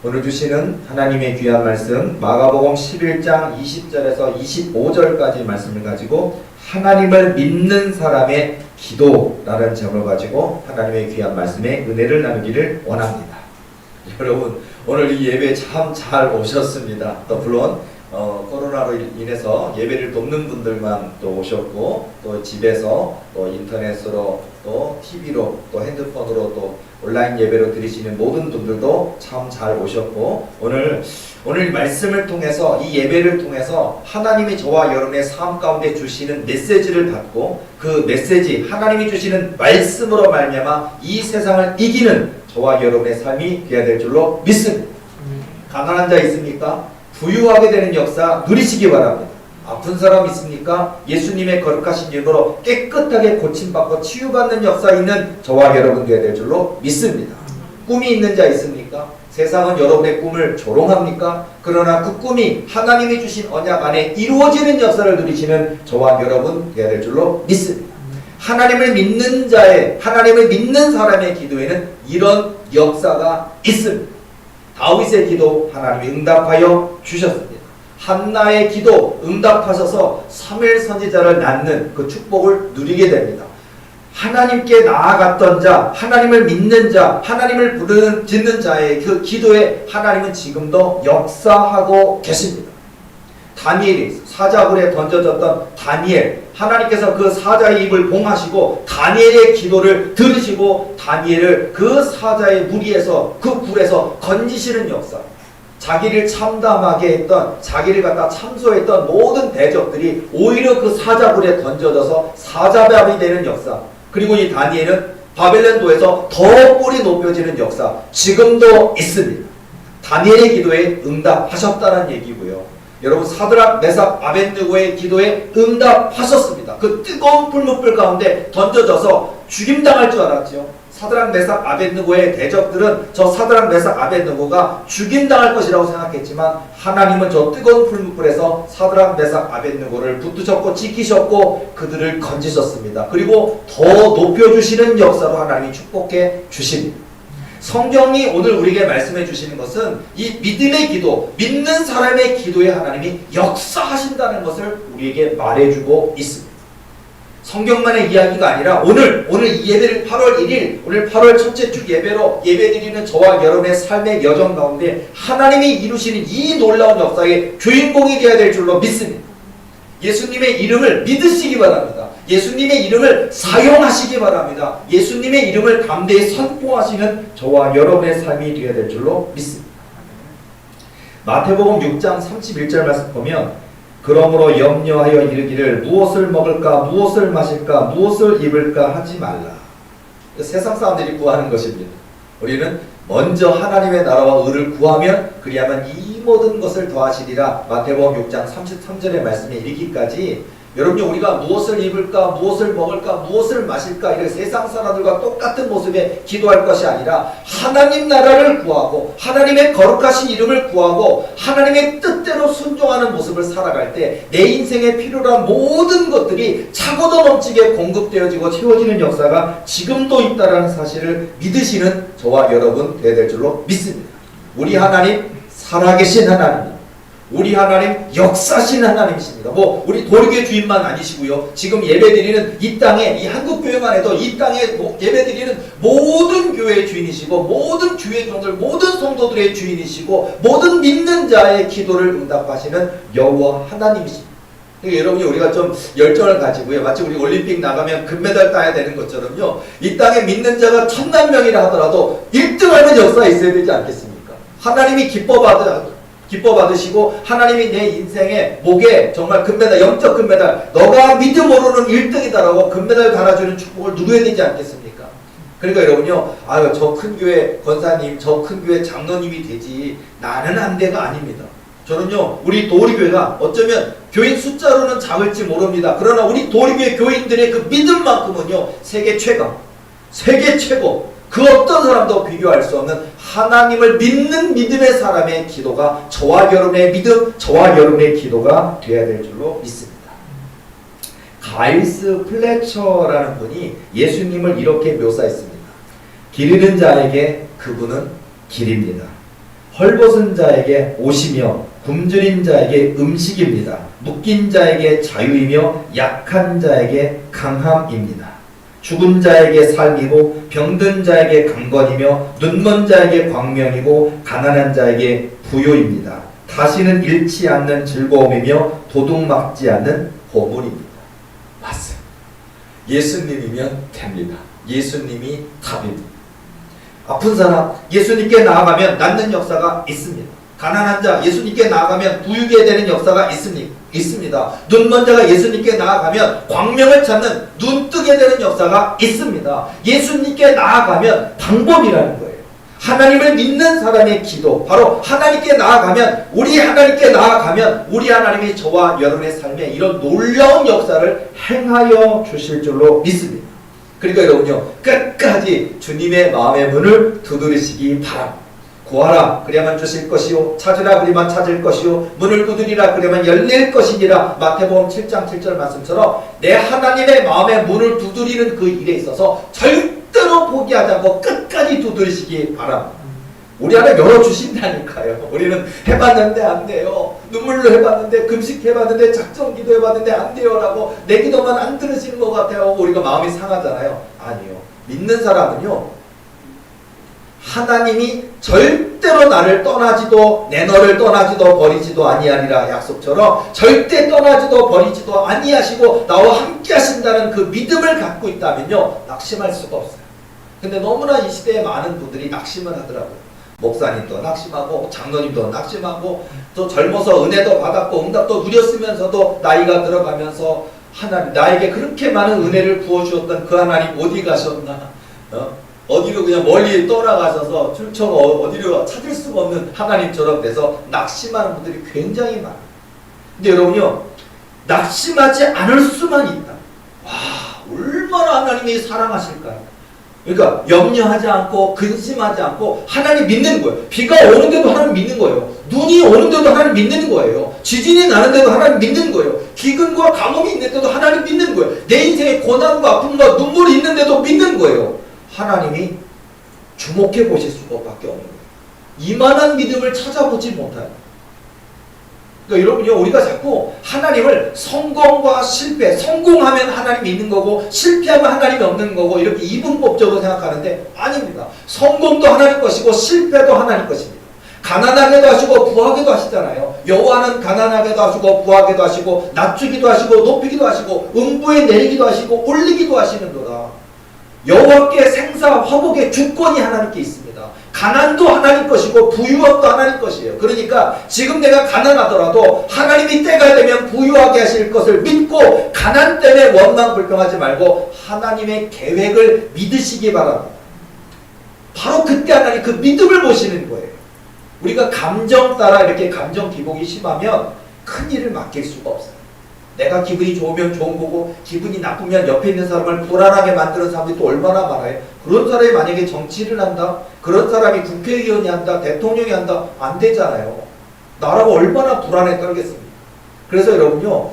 오늘 주시는 하나님의 귀한 말씀 마가복음 11장 20절에서 25절까지 말씀을 가지고 하나님을 믿는 사람의 기도라는 제목을 가지고 하나님의 귀한 말씀에 은혜를 나누기를 원합니다. 여러분 오늘 이 예배 참 잘 오셨습니다. 또 물론 코로나로 인해서 예배를 돕는 분들만 또 오셨고 또 집에서 또 인터넷으로 또 TV로 또 핸드폰으로 또 온라인 예배로 드리시는 모든 분들도 참 잘 오셨고 오늘 말씀을 통해서 이 예배를 통해서 하나님이 저와 여러분의 삶 가운데 주시는 메시지를 받고 그 메시지 하나님이 주시는 말씀으로 말미암아 이 세상을 이기는 저와 여러분의 삶이 되어야 될 줄로 믿습니다. 가난한 자 있습니까? 부유하게 되는 역사 누리시기 바랍니다. 아픈 사람 있습니까? 예수님의 거룩하신 이름으로 깨끗하게 고침받고 치유받는 역사 있는 저와 여러분 되어야 될 줄로 믿습니다. 꿈이 있는 자 있습니까? 세상은 여러분의 꿈을 조롱합니까? 그러나 그 꿈이 하나님이 주신 언약 안에 이루어지는 역사를 누리시는 저와 여러분 되어야 될 줄로 믿습니다. 하나님을 믿는 자의, 하나님을 믿는 사람의 기도에는 이런 역사가 있습니다. 다윗의 기도 하나님이 응답하여 주셨습니다. 한나의 기도 응답하셔서 사무엘 선지자를 낳는 그 축복을 누리게 됩니다. 하나님께 나아갔던 자, 하나님을 믿는 자, 하나님을 부르는 듣는 자의 그 기도에 하나님은 지금도 역사하고 계십니다. 다니엘이 사자굴에 던져졌던 다니엘, 하나님께서 그 사자의 입을 봉하시고 다니엘의 기도를 들으시고 다니엘을 그 사자의 무리에서 그 굴에서 건지시는 역사, 자기를 참담하게 했던, 자기를 갖다 참소했던 모든 대적들이 오히려 그 사자굴에 던져져서 사자밥이 되는 역사, 그리고 이 다니엘은 바벨론도에서 더 뿔이 높여지는 역사 지금도 있습니다. 다니엘의 기도에 응답하셨다는 얘기고요. 여러분 사드락 메삭 아벳느고의 기도에 응답하셨습니다. 그 뜨거운 풀무불 가운데 던져져서 죽임당할 줄 알았죠. 사드락 메삭 아벳느고의 대적들은 저 사드락 메삭 아벳느고가 죽임당할 것이라고 생각했지만 하나님은 저 뜨거운 풀무불에서 사드락 메삭 아벳느고를 붙드셨고 지키셨고 그들을 건지셨습니다. 그리고 더 높여주시는 역사로 하나님이 축복해 주십니다. 성경이 오늘 우리에게 말씀해 주시는 것은 이 믿음의 기도, 믿는 사람의 기도에 하나님이 역사하신다는 것을 우리에게 말해주고 있습니다. 성경만의 이야기가 아니라 오늘 이 예배를 8월 1일, 오늘 8월 첫째 주 예배로 예배드리는 저와 여러분의 삶의 여정 가운데 하나님이 이루시는 이 놀라운 역사의 주인공이 되어야 될 줄로 믿습니다. 예수님의 이름을 믿으시기 바랍니다. 예수님의 이름을 사용하시기 바랍니다. 예수님의 이름을 담대히 선포하시는 저와 여러분의 삶이 되어야 될 줄로 믿습니다. 마태복음 6장 31절 말씀 보면 그러므로 염려하여 이르기를 무엇을 먹을까 무엇을 마실까 무엇을 입을까 하지 말라. 세상 사람들이 구하는 것입니다. 우리는 먼저 하나님의 나라와 의를 구하면 그리하면 이 모든 것을 더하시리라. 마태복음 6장 33절의 말씀에 이르기까지 여러분이 우리가 무엇을 입을까 무엇을 먹을까 무엇을 마실까 이렇게 세상 사람들과 똑같은 모습에 기도할 것이 아니라 하나님 나라를 구하고 하나님의 거룩하신 이름을 구하고 하나님의 뜻대로 순종하는 모습을 살아갈 때 내 인생에 필요한 모든 것들이 차고도 넘치게 공급되어지고 채워지는 역사가 지금도 있다는 사실을 믿으시는 저와 여러분 되어야 될 줄로 믿습니다. 우리 하나님 살아계신 하나님, 우리 하나님 역사신 하나님이십니다. 우리 도리교회 주인만 아니시고요. 지금 예배드리는 이 땅에 이 한국교회만 해도 이 땅에 예배드리는 모든 교회의 주인이시고 모든 주의 종들 모든 성도들의 주인이시고 모든 믿는 자의 기도를 응답하시는 여호와 하나님이십니다. 그러니까 여러분이 우리가 좀 열정을 가지고요. 마치 우리 올림픽 나가면 금메달 따야 되는 것처럼요. 이 땅에 믿는 자가 1000만 명이라 하더라도 1등하는 역사가 있어야 되지 않겠습니까? 하나님이 기뻐받으시고 하나님이 내 인생의 목에 정말 금메달, 영적 금메달, 너가 믿음으로는 1등이다라고 금메달 달아주는 축복을 누려야 되지 않겠습니까? 그러니까 여러분요, 저 큰 교회 권사님, 저 큰 교회 장로님이 되지 나는 안 돼가 아닙니다. 저는요, 우리 도리교회가 어쩌면 교인 숫자로는 작을지 모릅니다. 그러나 우리 도리교회 교인들의 그 믿음만큼은요, 세계 최고, 그 어떤 사람도 비교할 수 없는 하나님을 믿는 믿음의 사람의 기도가 저와 여러분의 믿음, 저와 여러분의 기도가 되어야 될 줄로 믿습니다. 가일스 플래처라는 분이 예수님을 이렇게 묘사했습니다. 길 잃은 자에게 그분은 길입니다. 헐벗은 자에게 옷이며 굶주린 자에게 음식입니다. 묶인 자에게 자유이며 약한 자에게 강함입니다. 죽은 자에게 삶이고 병든 자에게 강건이며 눈먼 자에게 광명이고 가난한 자에게 부요입니다. 다시는 잃지 않는 즐거움이며 도둑맞지 않는 보물입니다. 맞습니다. 예수님이면 됩니다. 예수님이 답입니다. 아픈 사람 예수님께 나아가면 낫는 역사가 있습니다. 가난한 자 예수님께 나아가면 부유게 되는 역사가 있습니다. 눈먼 자가 예수님께 나아가면 광명을 찾는 눈뜨게 되는 역사가 있습니다. 예수님께 나아가면 방법이라는 거예요. 하나님을 믿는 사람의 기도, 바로 하나님께 나아가면, 우리 하나님께 나아가면 우리 하나님이 저와 여러분의 삶에 이런 놀라운 역사를 행하여 주실 줄로 믿습니다. 그러니까 여러분요, 끝까지 주님의 마음의 문을 두드리시기 바랍니다. 구하라 그리야만 주실 것이요, 찾으라 그리야만 찾을 것이요, 문을 두드리라 그리야만 열릴 것이니라. 마태복음 7장 7절 말씀처럼 내 하나님의 마음의 문을 두드리는 그 일에 있어서 절대로 포기하지 않고 끝까지 두드리시기 바랍니다. 우리 안에 열어주신다니까요. 우리는 해봤는데 안 돼요. 눈물로 해봤는데, 금식해봤는데, 작정기도 해봤는데 안 돼요 라고 내 기도만 안 들으시는 것 같아요. 우리가 마음이 상하잖아요. 아니요. 믿는 사람은요, 하나님이 절대로 나를 떠나지도 내 너를 떠나지도 버리지도 아니하리라 약속처럼 절대 떠나지도 버리지도 아니하시고 나와 함께 하신다는 그 믿음을 갖고 있다면요, 낙심할 수가 없어요. 근데 너무나 이 시대에 많은 분들이 낙심을 하더라고요. 목사님도 낙심하고 장로님도 낙심하고 또 젊어서 은혜도 받았고 응답도 누렸으면서도 나이가 들어가면서 하나님, 나에게 그렇게 많은 은혜를 부어주었던 그 하나님 어디 가셨나, 어디로 그냥 멀리 떠나가셔서 출처가 어디로 찾을 수가 없는 하나님처럼 돼서 낙심하는 분들이 굉장히 많아요. 근데 여러분요, 낙심하지 않을 수만 있다. 와, 얼마나 하나님이 사랑하실까요? 그러니까 염려하지 않고 근심하지 않고 하나님 믿는 거예요. 비가 오는데도 하나님 믿는 거예요. 눈이 오는데도 하나님 믿는 거예요. 지진이 나는데도 하나님 믿는 거예요. 기근과 가뭄이 있는데도 하나님 믿는 거예요. 내 인생에 고난과 아픔과 눈물이 있는데도 믿는 거예요. 하나님이 주목해 보실 수밖에 없는 거예요. 이만한 믿음을 찾아보지 못해요. 그러니까 여러분요, 우리가 자꾸 하나님을 성공과 실패, 성공하면 하나님이 있는 거고 실패하면 하나님이 없는 거고 이렇게 이분법적으로 생각하는데 아닙니다. 성공도 하나님 것이고 실패도 하나님 것입니다. 가난하게도 하시고 부하게도 하시잖아요. 여호와는 가난하게도 하시고 부하게도 하시고 낮추기도 하시고 높이기도 하시고 음부에 내리기도 하시고 올리기도 하시는도다. 여호와께 생사 화복의 주권이 하나님께 있습니다. 가난도 하나님 것이고 부유함도 하나님 것이에요. 그러니까 지금 내가 가난하더라도 하나님이 때가 되면 부유하게 하실 것을 믿고 가난 때문에 원망 불평하지 말고 하나님의 계획을 믿으시기 바랍니다. 바로 그때 하나님 그 믿음을 보시는 거예요. 우리가 감정 따라 이렇게 감정 기복이 심하면 큰 일을 맡길 수가 없어요. 내가 기분이 좋으면 좋은 거고 기분이 나쁘면 옆에 있는 사람을 불안하게 만드는 사람들이 또 얼마나 많아요. 그런 사람이 만약에 정치를 한다, 그런 사람이 국회의원이 한다, 대통령이 한다, 안 되잖아요. 나라가 얼마나 불안에 떨겠습니까? 그래서 여러분요,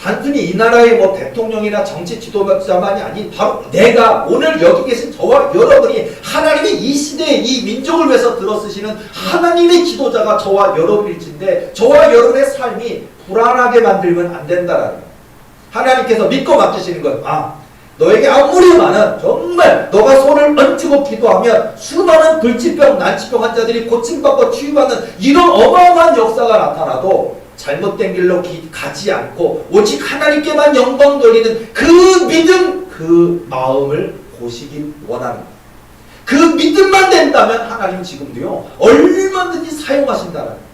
단순히 이 나라의 뭐 대통령이나 정치 지도자만이 아닌 바로 내가 오늘 여기 계신 저와 여러분이 하나님이 이 시대에 이 민족을 위해서 들어쓰시는 하나님의 지도자가 저와 여러분일진데 저와 여러분의 삶이 불안하게 만들면 안 된다라는 거예요. 하나님께서 믿고 맡기시는 건 너에게 아무리 많은 정말 너가 손을 얹고 기도하면 수많은 불치병, 난치병 환자들이 고침받고 치유받는 이런 어마어마한 역사가 나타나도 잘못된 길로 가지 않고 오직 하나님께만 영광 돌리는 그 믿음, 그 마음을 보시길 원합니다. 그 믿음만 된다면 하나님 지금도요 얼마든지 사용하신다는 거예요.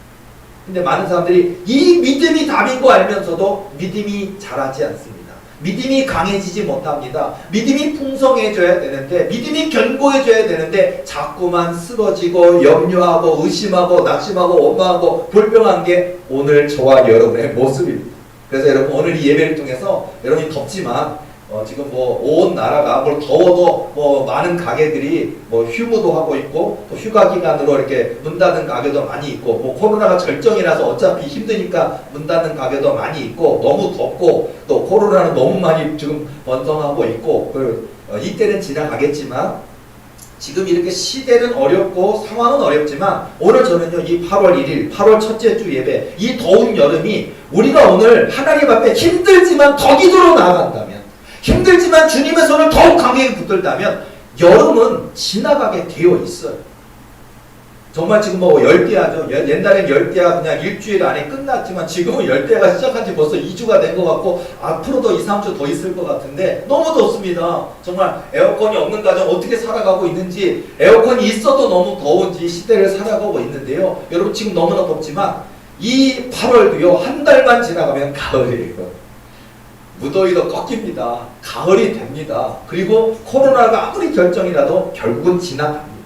근데 많은 사람들이 이 믿음이 답인 거 알면서도 믿음이 자라지 않습니다. 믿음이 강해지지 못합니다. 믿음이 풍성해져야 되는데, 믿음이 견고해져야 되는데 자꾸만 쓰러지고 염려하고 의심하고 낙심하고 원망하고 불평한 게 오늘 저와 여러분의 모습입니다. 그래서 여러분 오늘 이 예배를 통해서 여러분이 덥지만 지금 뭐 온 나라가 뭘 더워도 뭐 많은 가게들이 뭐 휴무도 하고 있고 또 휴가 기간으로 이렇게 문 닫는 가게도 많이 있고 뭐 코로나가 절정이라서 어차피 힘드니까 문 닫는 가게도 많이 있고 너무 덥고 또 코로나는 너무 많이 지금 번성하고 있고 이때는 지나가겠지만 지금 이렇게 시대는 어렵고 상황은 어렵지만 오늘 저는요 이 8월 1일 8월 첫째 주 예배 이 더운 여름이 우리가 오늘 하나님 앞에 힘들지만 더 기도로 나아간다면 힘들지만 주님의 손을 더욱 강하게 붙들다면 여름은 지나가게 되어 있어요. 정말 지금 뭐 열대야죠. 옛날엔 열대야 그냥 일주일 안에 끝났지만 지금은 열대야가 시작한 지 벌써 2주가 된 것 같고 앞으로도 2, 3주 더 있을 것 같은데 너무 덥습니다. 정말 에어컨이 없는 가정 어떻게 살아가고 있는지 에어컨이 있어도 너무 더운지 시대를 살아가고 있는데요. 여러분 지금 너무나 덥지만 이 8월도요 한 달만 지나가면 가을이에요. 무더위도 꺾입니다. 가을이 됩니다. 그리고 코로나가 아무리 결정이라도 결국은 지나갑니다.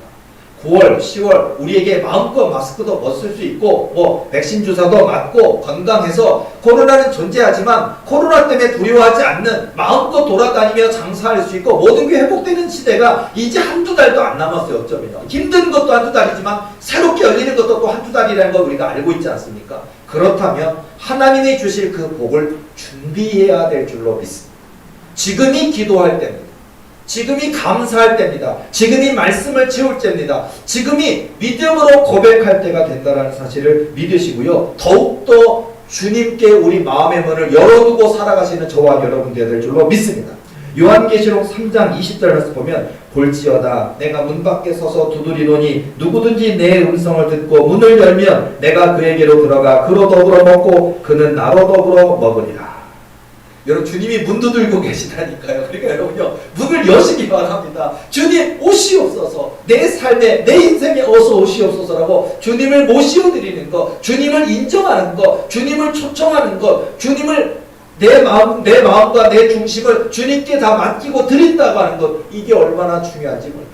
9월, 10월 우리에게 마음껏 마스크도 벗을 수 있고 뭐 백신 주사도 맞고 건강해서 코로나는 존재하지만 코로나 때문에 두려워하지 않는 마음껏 돌아다니며 장사할 수 있고 모든 게 회복되는 시대가 이제 한두 달도 안 남았어요. 어쩌면 힘든 것도 한두 달이지만 새롭게 열리는 것도 또 한두 달이라는 걸 우리가 알고 있지 않습니까? 그렇다면 하나님이 주실 그 복을 준비해야 될 줄로 믿습니다. 지금이 기도할 때입니다. 지금이 감사할 때입니다. 지금이 말씀을 채울 때입니다. 지금이 믿음으로 고백할 때가 된다는 사실을 믿으시고요. 더욱더 주님께 우리 마음의 문을 열어두고 살아가시는 저와 여러분 되어야 될 줄로 믿습니다. 요한계시록 3장 20절에서 보면 볼지어다 내가 문 밖에 서서 두드리노니 누구든지 내 음성을 듣고 문을 열면 내가 그에게로 들어가 그로 더불어 먹고 그는 나로 더불어 먹으리라. 여러분 주님이 문 두들고 계시다니까요. 그러니까 여러분요 문을 여시기 바랍니다. 주님 오시옵소서. 내 삶에 내 인생에 어서 오시옵소서라고 주님을 모시어드리는 것, 주님을 인정하는 것, 주님을 초청하는 것, 주님을 내 마음과 내 중심을 주님께 다 맡기고 드린다고 하는 것, 이게 얼마나 중요한지 몰라요.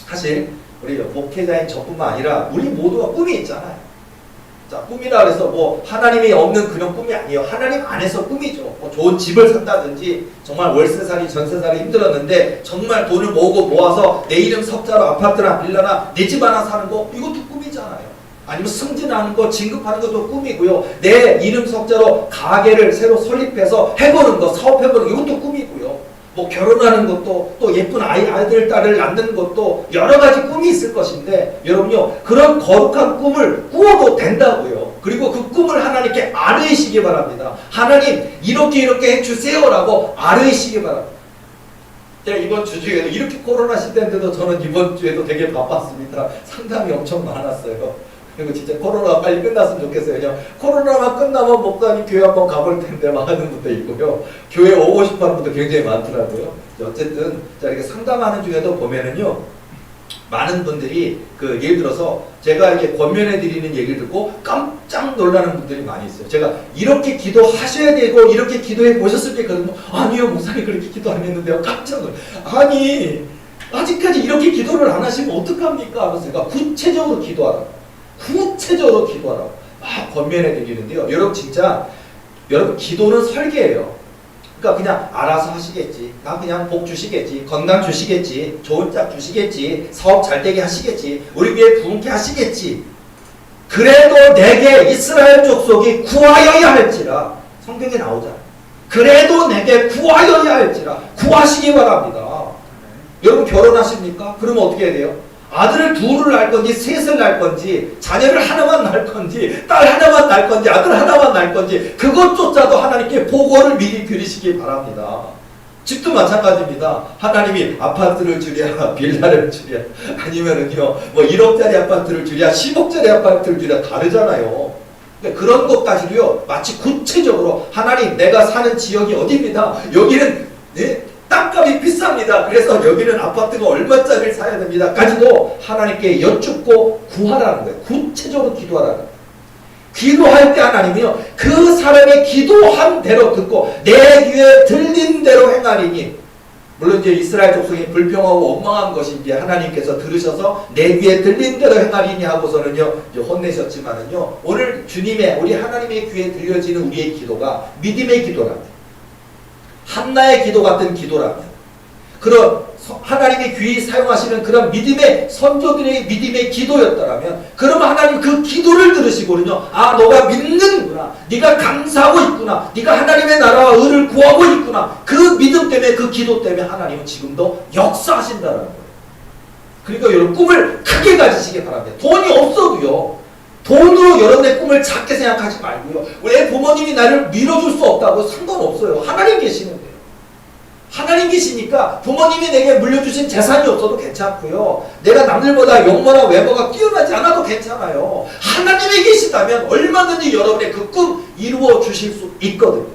사실 우리 목회자인 저뿐만 아니라 우리 모두가 꿈이 있잖아요. 자, 꿈이라 그래서 뭐 하나님이 없는 그런 꿈이 아니에요. 하나님 안에서 꿈이죠. 뭐 좋은 집을 산다든지 정말 월세살이 전세살이 힘들었는데 정말 돈을 모아서 내 이름 석자로 아파트나 빌라나 내 집 하나 사는 거 이것도 꿈이잖아요. 아니면 승진하는 거 진급하는 것도 꿈이고요. 내 이름 석자로 가게를 새로 설립해서 해보는 거 사업해보는 거 이것도 꿈이고요. 뭐 결혼하는 것도 또 예쁜 아이들 딸을 낳는 것도 여러 가지 꿈이 있을 것인데 여러분요 그런 거룩한 꿈을 꾸어도 된다고요. 그리고 그 꿈을 하나님께 아뢰시기 바랍니다. 하나님 이렇게 해주세요라고 아뢰시기 바랍니다. 제가 이번 주에도 이렇게 코로나 시대인데도 저는 이번 주에도 되게 바빴습니다. 상담이 엄청 많았어요. 그리고 진짜 코로나가 빨리 끝났으면 좋겠어요. 그냥 코로나가 끝나면 목사님 교회 한번 가볼 텐데 막 하는 분도 있고요. 교회 오고 싶어 하는 분도 굉장히 많더라고요. 어쨌든 자 이렇게 상담하는 중에도 보면은요. 많은 분들이 그 예를 들어서 제가 이렇게 권면해 드리는 얘기를 듣고 깜짝 놀라는 분들이 많이 있어요. 제가 이렇게 기도하셔야 되고 이렇게 기도해 보셨을 때 그러면 아니요 목사님 그렇게 기도 안 했는데요. 깜짝 놀라요. 아니 아직까지 이렇게 기도를 안 하시면 어떡합니까? 하면서 제가 구체적으로 기도하라고. 구체적으로 기도하라고 막 권면해 드리는데요. 여러분 진짜 여러분 기도는 설계예요. 그러니까 그냥 알아서 하시겠지. 나 그냥 복 주시겠지. 건강 주시겠지. 좋은 짝 주시겠지. 사업 잘 되게 하시겠지. 우리 교회 부흥케 하시겠지. 그래도 내게 이스라엘 족속이 구하여야 할지라 성경에 나오잖아요. 그래도 내게 구하여야 할지라 구하시기 바랍니다. 여러분 결혼하십니까? 그러면 어떻게 해야 돼요? 아들을 둘을 낳을 건지 셋을 낳을 건지 자녀를 하나만 낳을 건지 딸 하나만 낳을 건지 아들 하나만 낳을 건지 그것조차도 하나님께 보고를 미리 드리시기 바랍니다. 집도 마찬가지입니다. 하나님이 아파트를 주랴 빌라를 주랴 아니면은요 뭐 1억짜리 아파트를 주랴 10억짜리 아파트를 주랴 다르잖아요. 그런 것까지도요 마치 구체적으로 하나님 내가 사는 지역이 어디입니다. 여기는 땅값이 비쌉니다. 그래서 여기는 아파트가 얼마짜리를 사야 됩니다. 까지도 하나님께 여쭙고 구하라는 거예요. 구체적으로 기도하라는 거예요. 기도할 때 하나님이요 그 사람의 기도한 대로 듣고 내 귀에 들린 대로 행하리니 물론 이제 이스라엘 족속이 불평하고 원망한 것인지 하나님께서 들으셔서 내 귀에 들린 대로 행하리니 하고서는요 이제 혼내셨지만은요 오늘 주님의 우리 하나님의 귀에 들려지는 우리의 기도가 믿음의 기도랍니다. 한나의 기도 같은 기도라면 그런 하나님이 귀히 사용하시는 그런 믿음의 선조들의 믿음의 기도였더라면 그러면 하나님 그 기도를 들으시고는요 아 너가 믿는구나 네가 감사하고 있구나 네가 하나님의 나라와 의를 구하고 있구나 그 믿음 때문에 그 기도 때문에 하나님은 지금도 역사하신다는 거예요. 그러니까 여러분 꿈을 크게 가지시기 바랍니다. 돈이 없어도요. 돈으로 여러분의 꿈을 작게 생각하지 말고요. 왜 부모님이 나를 밀어줄 수 없다고 상관없어요. 하나님 계시는데요. 하나님 계시니까 부모님이 내게 물려주신 재산이 없어도 괜찮고요. 내가 남들보다 용모나 외모가 뛰어나지 않아도 괜찮아요. 하나님이 계시다면 얼마든지 여러분의 그 꿈 이루어 주실 수 있거든요.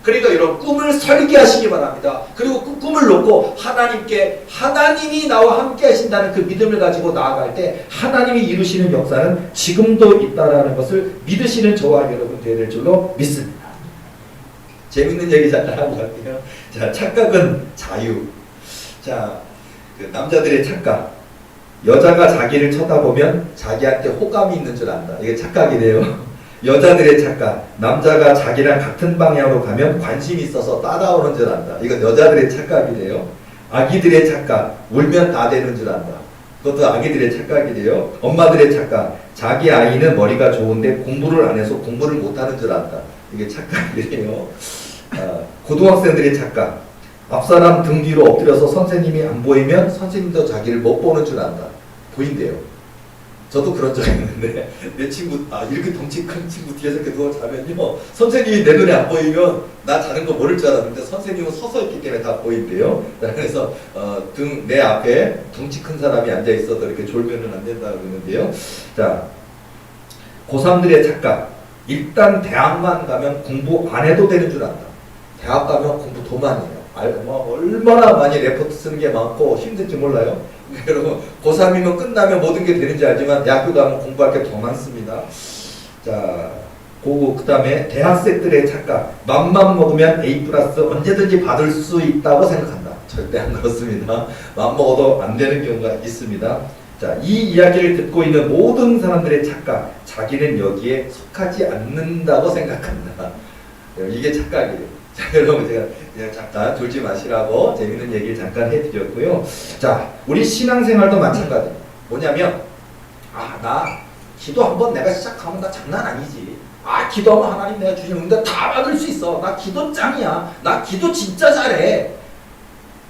그러니까 여러분 꿈을 설계하시기 바랍니다. 그리고 그 꿈을 놓고 하나님이 나와 함께 하신다는 그 믿음을 가지고 나아갈 때 하나님이 이루시는 역사는 지금도 있다라는 것을 믿으시는 저와 여러분 되어야 될 줄로 믿습니다. 재밌는 얘기 잠깐 하고 갈게요. 자, 착각은 자유. 자, 그 남자들의 착각. 여자가 자기를 쳐다보면 자기한테 호감이 있는 줄 안다. 이게 착각이래요. 여자들의 착각. 남자가 자기랑 같은 방향으로 가면 관심이 있어서 따라오는 줄 안다. 이건 여자들의 착각이래요. 아기들의 착각. 울면 다 되는 줄 안다. 그것도 아기들의 착각이래요. 엄마들의 착각. 자기 아이는 머리가 좋은데 공부를 안 해서 공부를 못하는 줄 안다. 이게 착각이래요. 고등학생들의 착각. 앞사람 등 뒤로 엎드려서 선생님이 안 보이면 선생님도 자기를 못 보는 줄 안다. 보인대요. 저도 그런 적 있는데 내 친구 이렇게 덩치 큰 친구 뒤에서 이렇게 누워 자면요 선생님이 내 눈에 안 보이면 나 자는 거 모를 줄 알았는데 선생님은 서서 있기 때문에 다 보인대요. 그래서 내 앞에 덩치 큰 사람이 앉아 있어도 이렇게 졸면은 안 된다 그러는데요. 자, 고3들의 착각. 일단 대학만 가면 공부 안 해도 되는 줄 안다. 대학 가면 공부 더 많이 해요. 얼마나 많이 레포트 쓰는 게 많고 힘든지 몰라요. 여러분 고3이면 끝나면 모든 게 되는지 알지만 대학교 가면 공부할 게 더 많습니다. 자, 그 다음에 대학생들의 착각. 맘만 먹으면 A+ 언제든지 받을 수 있다고 생각한다. 절대 안 그렇습니다. 맘 먹어도 안 되는 경우가 있습니다. 자, 이 이야기를 듣고 있는 모든 사람들의 착각. 자기는 여기에 속하지 않는다고 생각한다. 이게 착각이에요. 자, 여러분 제가 잠깐 졸지 마시라고 재밌는 얘기를 잠깐 해드렸고요. 자, 우리 신앙생활도 마찬가지입니다. 뭐냐면 나 기도 한번 내가 시작하면 나 장난 아니지. 기도하면 하나님 내가 주시는 응답 다 받을 수 있어. 나 기도 짱이야. 나 기도 진짜 잘해.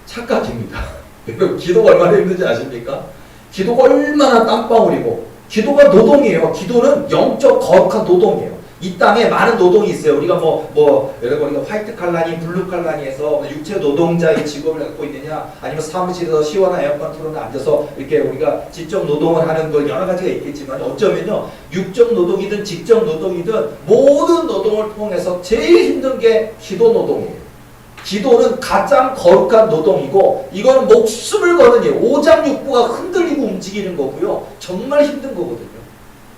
착각입니다. 여러분 기도가 얼마나 힘든지 아십니까? 기도가 얼마나 땀방울이고 기도가 노동이에요. 기도는 영적 거룩한 노동이에요. 이 땅에 많은 노동이 있어요. 우리가 여러분 우리가 화이트 칼라니 블루 칼라니에서 육체 노동자의 직업을 갖고 있느냐, 아니면 사무실에서 시원한 에어컨 틀어놓고 앉아서 이렇게 우리가 직접 노동을 하는 거 여러 가지가 있겠지만 어쩌면요 육적 노동이든 직접 노동이든 모든 노동을 통해서 제일 힘든 게 기도 노동이에요. 기도는 가장 거룩한 노동이고 이거는 목숨을 거는 일, 오장육부가 흔들리고 움직이는 거고요. 정말 힘든 거거든요.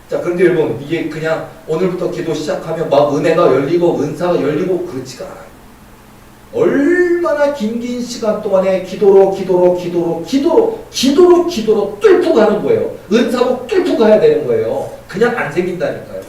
자, 그런데 여러분 이게 그냥 오늘부터 기도 시작하면 막 은혜가 열리고 은사가 열리고 그렇지가 않아요. 얼마나 긴 시간 동안에 기도로 뚫고 가는 거예요. 은사로 뚫고 가야 되는 거예요. 그냥 안 생긴다니까요.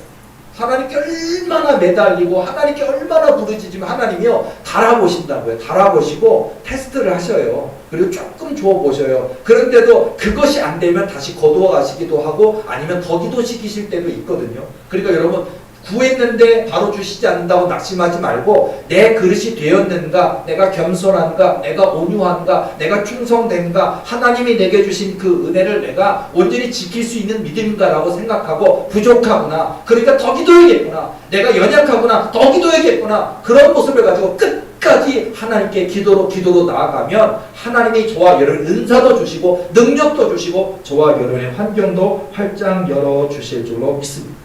하나님께 얼마나 매달리고 하나님께 얼마나 부르짖으면 하나님이요 달아보신다고요. 달아보시고 테스트를 하셔요. 그리고 조금 주어보셔요. 그런데도 그것이 안 되면 다시 거두어 가시기도 하고 아니면 더 기도시키실 때도 있거든요. 그러니까 여러분 구했는데 바로 주시지 않는다고 낙심하지 말고 내 그릇이 되었는가, 내가 겸손한가, 내가 온유한가, 내가 충성된가, 하나님이 내게 주신 그 은혜를 내가 온전히 지킬 수 있는 믿음인가라고 생각하고 부족하구나, 그러니까 더 기도해야겠구나, 내가 연약하구나, 더 기도해야겠구나, 그런 모습을 가지고 끝까지 하나님께 기도로 나아가면 하나님이 저와 여러분 은사도 주시고 능력도 주시고 저와 여러분의 환경도 활짝 열어주실 줄로 믿습니다.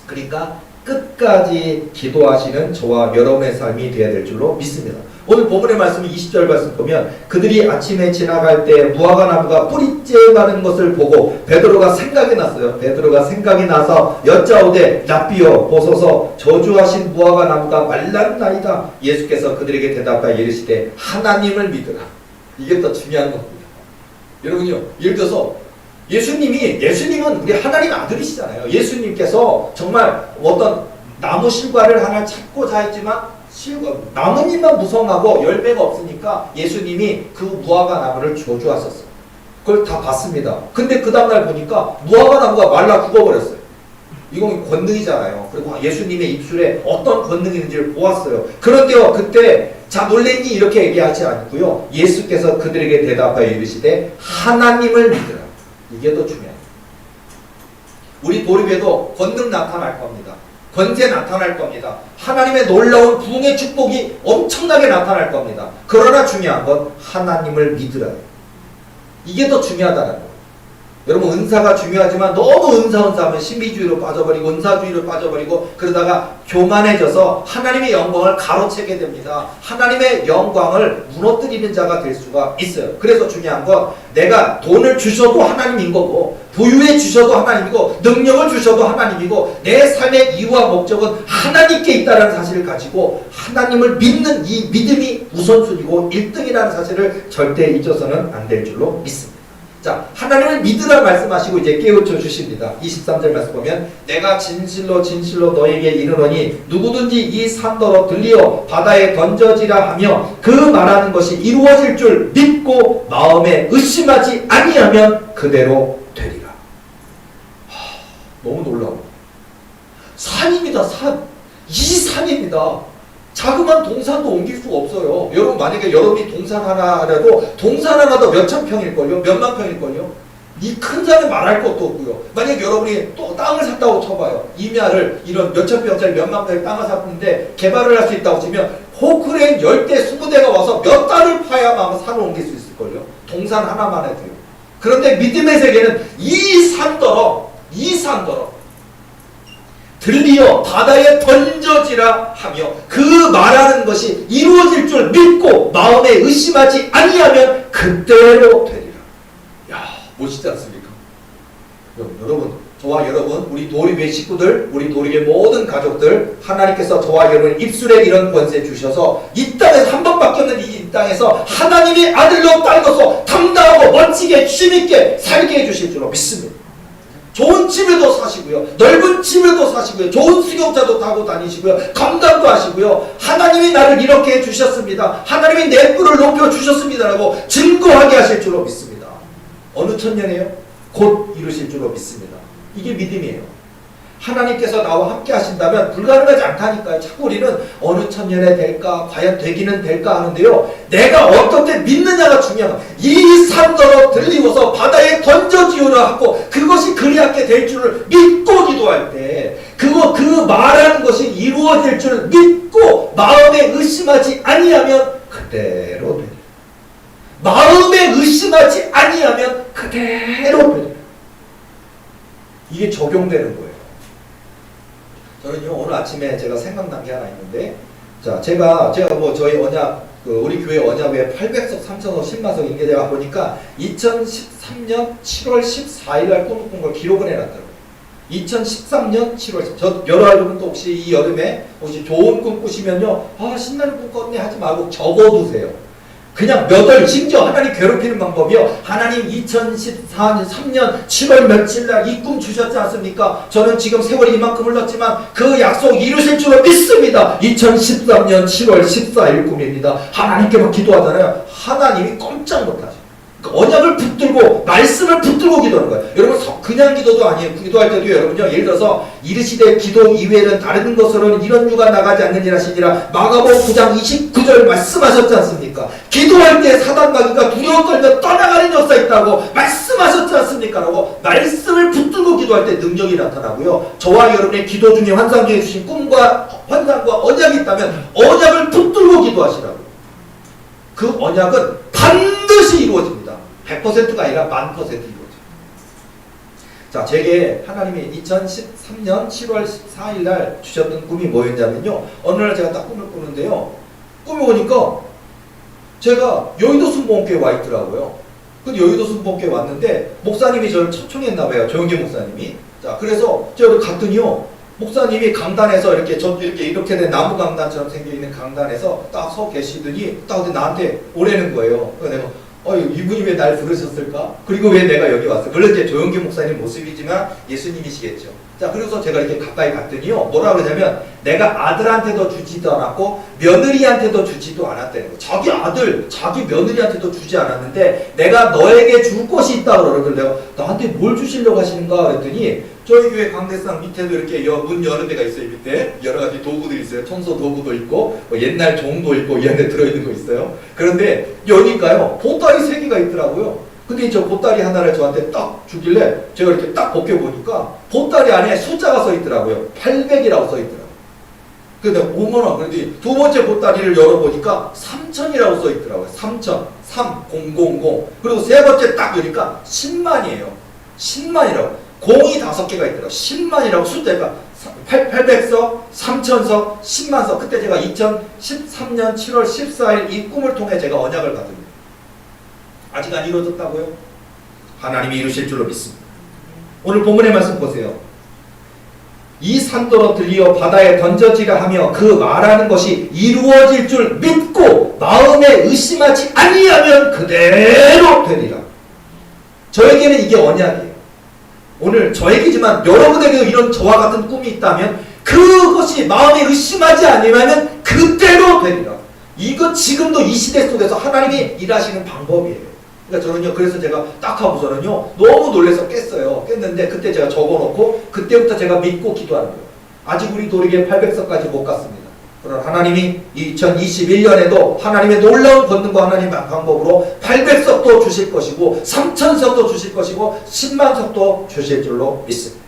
그러니까 끝까지 기도하시는 저와 여러분의 삶이 되어야 될 줄로 믿습니다. 오늘 본문의 말씀 20절 말씀 보면 그들이 아침에 지나갈 때 무화과 나무가 뿌리째 마른 것을 보고 베드로가 생각이 났어요. 베드로가 생각이 나서 여짜오되 랍비여 보소서 저주하신 무화과 나무가 말랐나이다. 예수께서 그들에게 대답하여 이르시되 하나님을 믿으라. 이게 더 중요한 겁니다. 여러분요, 예를 들어서 예수님은 우리 하나님 아들이시잖아요. 예수님께서 정말 어떤 나무 실과를 하나 찾고자 했지만 나뭇잎만 무성하고 열매가 없으니까 예수님이 그 무화과 나무를 저주하셨어요. 그걸 다 봤습니다. 근데 그 다음날 보니까 무화과 나무가 말라 죽어버렸어요. 이건 권능이잖아요. 그리고 예수님의 입술에 어떤 권능이 있는지를 보았어요. 그런데요, 그때 자 놀랬니? 이렇게 얘기하지 않고요. 예수께서 그들에게 대답하여 이르시되 하나님을 믿으라. 이게 더 중요해요. 우리 도립에도 권능 나타날 겁니다. 권세 나타날 겁니다. 하나님의 놀라운 부흥의 축복이 엄청나게 나타날 겁니다. 그러나 중요한 건 하나님을 믿으라. 이게 더 중요하다는 거예요. 여러분 은사가 중요하지만 너무 은사하면 신비주의로 빠져버리고 은사주의로 빠져버리고 그러다가 교만해져서 하나님의 영광을 가로채게 됩니다. 하나님의 영광을 무너뜨리는 자가 될 수가 있어요. 그래서 중요한 건 내가 돈을 주셔도 하나님인 거고 부유해 주셔도 하나님이고 능력을 주셔도 하나님이고 내 삶의 이유와 목적은 하나님께 있다는 사실을 가지고 하나님을 믿는 이 믿음이 우선순위고 1등이라는 사실을 절대 잊어서는 안 될 줄로 믿습니다. 자, 하나님을 믿으라 말씀하시고 이제 깨우쳐 주십니다. 23절 말씀 보면 내가 진실로 진실로 너에게 이르노니 누구든지 이 산더러 들리어 바다에 던져지라 하며 그 말하는 것이 이루어질 줄 믿고 마음에 의심하지 아니하면 그대로 되리라. 너무 놀라워. 산입니다. 산. 이 산입니다. 자그만 동산도 옮길 수가 없어요. 여러분 만약에 여러분이 동산 하나라도 동산 하나도 몇천 평일걸요? 몇만 평일걸요? 이 큰 산에 말할 것도 없고요. 만약 여러분이 또 땅을 샀다고 쳐봐요. 임야를 이런 몇천 평짜리 몇만 평짜리 땅을 샀는데 개발을 할 수 있다고 치면 포크레인 10대 20대가 와서 몇 달을 파야만 산을 옮길 수 있을걸요. 동산 하나만 해도요. 그런데 믿음의 세계는 이 산더러 들리어 바다에 던져지라 하며 그 말하는 것이 이루어질 줄 믿고 마음에 의심하지 아니하면 그대로 되리라. 야, 멋있지 않습니까? 여러분, 저와 여러분, 우리 도립의 식구들, 우리 도립의 모든 가족들, 하나님께서 저와 여러분 입술에 이런 권세 주셔서 이 땅에서 한 번밖에 없는 이 땅에서 하나님의 아들로 딸로서 당당하고 멋지게 힘있게 살게 해주실 줄로 믿습니다. 좋은 집에도 사시고요. 넓은 집에도 사시고요. 좋은 승용차도 타고 다니시고요. 건강도 하시고요. 하나님이 나를 이렇게 해주셨습니다. 하나님이 내 뿔을 높여주셨습니다. 라고 증거하게 하실 줄로 믿습니다. 어느 천년에요? 곧 이루실 줄로 믿습니다. 이게 믿음이에요. 하나님께서 나와 함께 하신다면 불가능하지 않다니까요. 자꾸 우리는 어느 천년에 될까? 과연 되기는 될까? 하는데요. 내가 어떻게 믿느냐가 중요한 거예요. 이 산더러 들리고서 바다에 던져지우라 하고 그것이 그리하게 될 줄을 믿고 기도할 때 그 말하는 것이 이루어질 줄을 믿고 마음에 의심하지 아니하면 그대로 되리라. 마음에 의심하지 아니하면 그대로 되리라. 이게 적용되는 거예요. 저는요 오늘 아침에 제가 생각난 게 하나 있는데, 자 제가 뭐 저희 언약 우리 교회 언약에 800석 3000석 10만석 인게 제가 보니까 2013년 7월 14일 날 꿈을 걸 기록을 해놨더라고요. 2013년 7월 저 여러분도 혹시 이 여름에 혹시 좋은 꿈 꾸시면요 신나는 꿈 꿨네 하지 말고 적어두세요. 그냥 몇 월, 심지어 하나님 괴롭히는 방법이요. 하나님 2013년 7월 며칠 날 이 꿈 주셨지 않습니까? 저는 지금 세월이 이만큼 흘렀지만 그 약속 이루실 줄로 믿습니다. 2013년 7월 14일 꿈입니다. 하나님께만 기도하잖아요. 하나님이 꼼짝 못하죠. 언약을 붙들고 말씀을 붙들고 기도하는 거예요. 여러분 그냥 기도도 아니에요. 기도할 때도 여러분요 예를 들어서 이르시되 기도 이외에는 다른 것으로는 이런 유가 나가지 않느니라 하시니라 마가복음 9장 29절 말씀하셨지 않습니까? 기도할 때 사단 마귀가 두려워 떨며 떠나가는 역사 있다고 말씀하셨지 않습니까? 라고 말씀을 붙들고 기도할 때 능력이 나타나고요. 저와 여러분의 기도 중에 환상 중에 주신 꿈과 환상과 언약이 있다면 언약을 붙들고 기도하시라고. 그 언약은 반드시 이루어집니다. 100%가 아니라 1000% 이루어져요. 자, 제게 하나님이 2013년 7월 14일 날 주셨던 꿈이 뭐였냐면요. 어느 날 제가 딱 꿈을 꾸는데요. 꿈을 보니까 제가 여의도 순복음교회에 와 있더라고요. 근데 여의도 순복음교회에 왔는데 목사님이 저를 초청했나 봐요. 조영기 목사님이. 자, 그래서 제가 갔더니요. 목사님이 강단에서 이렇게 된 나무 강단처럼 생겨있는 강단에서 딱 서 계시더니 딱 나한테 오래는 거예요. 그래서 내가 이분이 왜 날 부르셨을까? 그리고 왜 내가 여기 왔을까? 물론 이제 조영기 목사님 모습이지만 예수님이시겠죠. 자, 그래서 제가 이렇게 가까이 갔더니요. 뭐라 그러냐면 내가 아들한테도 주지도 않았고 며느리한테도 주지도 않았다는 거예요. 자기 아들, 자기 며느리한테도 주지 않았는데 내가 너에게 줄 것이 있다 그러고 내가 나한테 뭘 주시려고 하시는가 그랬더니 저희 교회 강대상 밑에도 이렇게 문 여는 데가 있어요. 밑에 여러 가지 도구들이 있어요. 청소 도구도 있고 뭐 옛날 종도 있고 이 안에 들어있는 거 있어요. 그런데 여니까요 보따리 3개가 있더라고요. 근데 저 보따리 하나를 저한테 딱 주길래 제가 이렇게 딱 벗겨보니까 보따리 안에 숫자가 써 있더라고요. 800이라고 써 있더라고요. 근데 5만원. 그런데 두 번째 보따리를 열어보니까 3000이라고 써 있더라고요. 3000, 3000. 그리고 세 번째 딱 여니까 10만이에요. 10만이라고. 공이 5개가 있더라고요. 10만이라고 숫자가 800석, 3000석, 10만석. 그때 제가 2013년 7월 14일 이 꿈을 통해 제가 언약을 받습니다. 아직 안 이루어졌다고요? 하나님이 이루실 줄로 믿습니다. 오늘 본문의 말씀 보세요. 이 산더러 들리어 바다에 던져지라 하며 그 말하는 것이 이루어질 줄 믿고 마음에 의심하지 아니하면 그대로 되리라. 저에게는 이게 언약이에요. 오늘 저에게지만 여러분에게도 이런 저와 같은 꿈이 있다면 그것이 마음에 의심하지 않으면 그대로 되리라. 이거 지금도 이 시대 속에서 하나님이 일하시는 방법이에요. 그러니까 저는요, 그래서 제가 딱 하고서는요, 너무 놀라서 깼어요. 깼는데 그때 제가 적어놓고 그때부터 제가 믿고 기도하는 거예요. 아직 우리 도리게 800석까지 못 갔습니다. 그러나 하나님이 2021년에도 하나님의 놀라운 권능과 하나님의 방법으로 800석도 주실 것이고 3000석도 주실 것이고 10만석도 주실 줄로 믿습니다.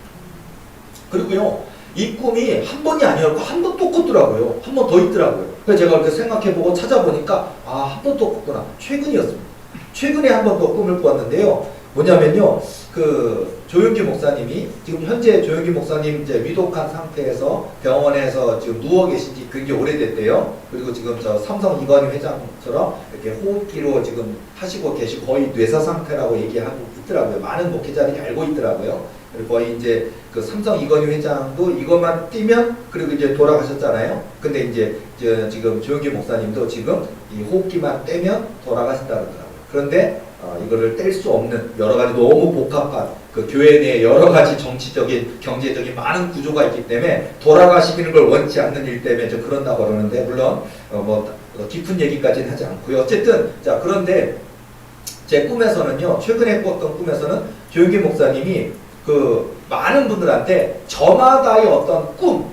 그리고요, 이 꿈이 한 번이 아니었고 한 번 또 꿨더라고요. 한 번 더 있더라고요. 그래서 제가 이렇게 생각해보고 찾아보니까 한 번 또 꿨구나. 최근이었습니다. 최근에 한 번 더 꿈을 꿨는데요. 뭐냐면요, 그 조용기 목사님이 지금 현재 조용기 목사님 이제 위독한 상태에서 병원에서 지금 누워 계신 지 굉장히 오래됐대요. 그리고 지금 저 삼성 이건희 회장처럼 이렇게 호흡기로 지금 하시고 계시고 거의 뇌사 상태라고 얘기하고 있더라고요. 많은 목회자들이 알고 있더라고요. 그리고 거의 이제 그 삼성 이건희 회장도 이것만 뛰면 그리고 이제 돌아가셨잖아요. 근데 이제 지금 조용기 목사님도 지금 이 호흡기만 떼면 돌아가신다 그러더라고요. 그런데 이거를 뗄 수 없는 여러 가지 너무 복합한 그 교회 내에 여러 가지 정치적인 경제적인 많은 구조가 있기 때문에 돌아가시는 걸 원치 않는 일 때문에 좀 그런다고 그러는데 물론 뭐 깊은 얘기까지는 하지 않고요. 어쨌든 자 그런데 제 꿈에서는요, 최근에 꿨던 꿈에서는 조용기 목사님이 그 많은 분들한테 저마다의 어떤 꿈,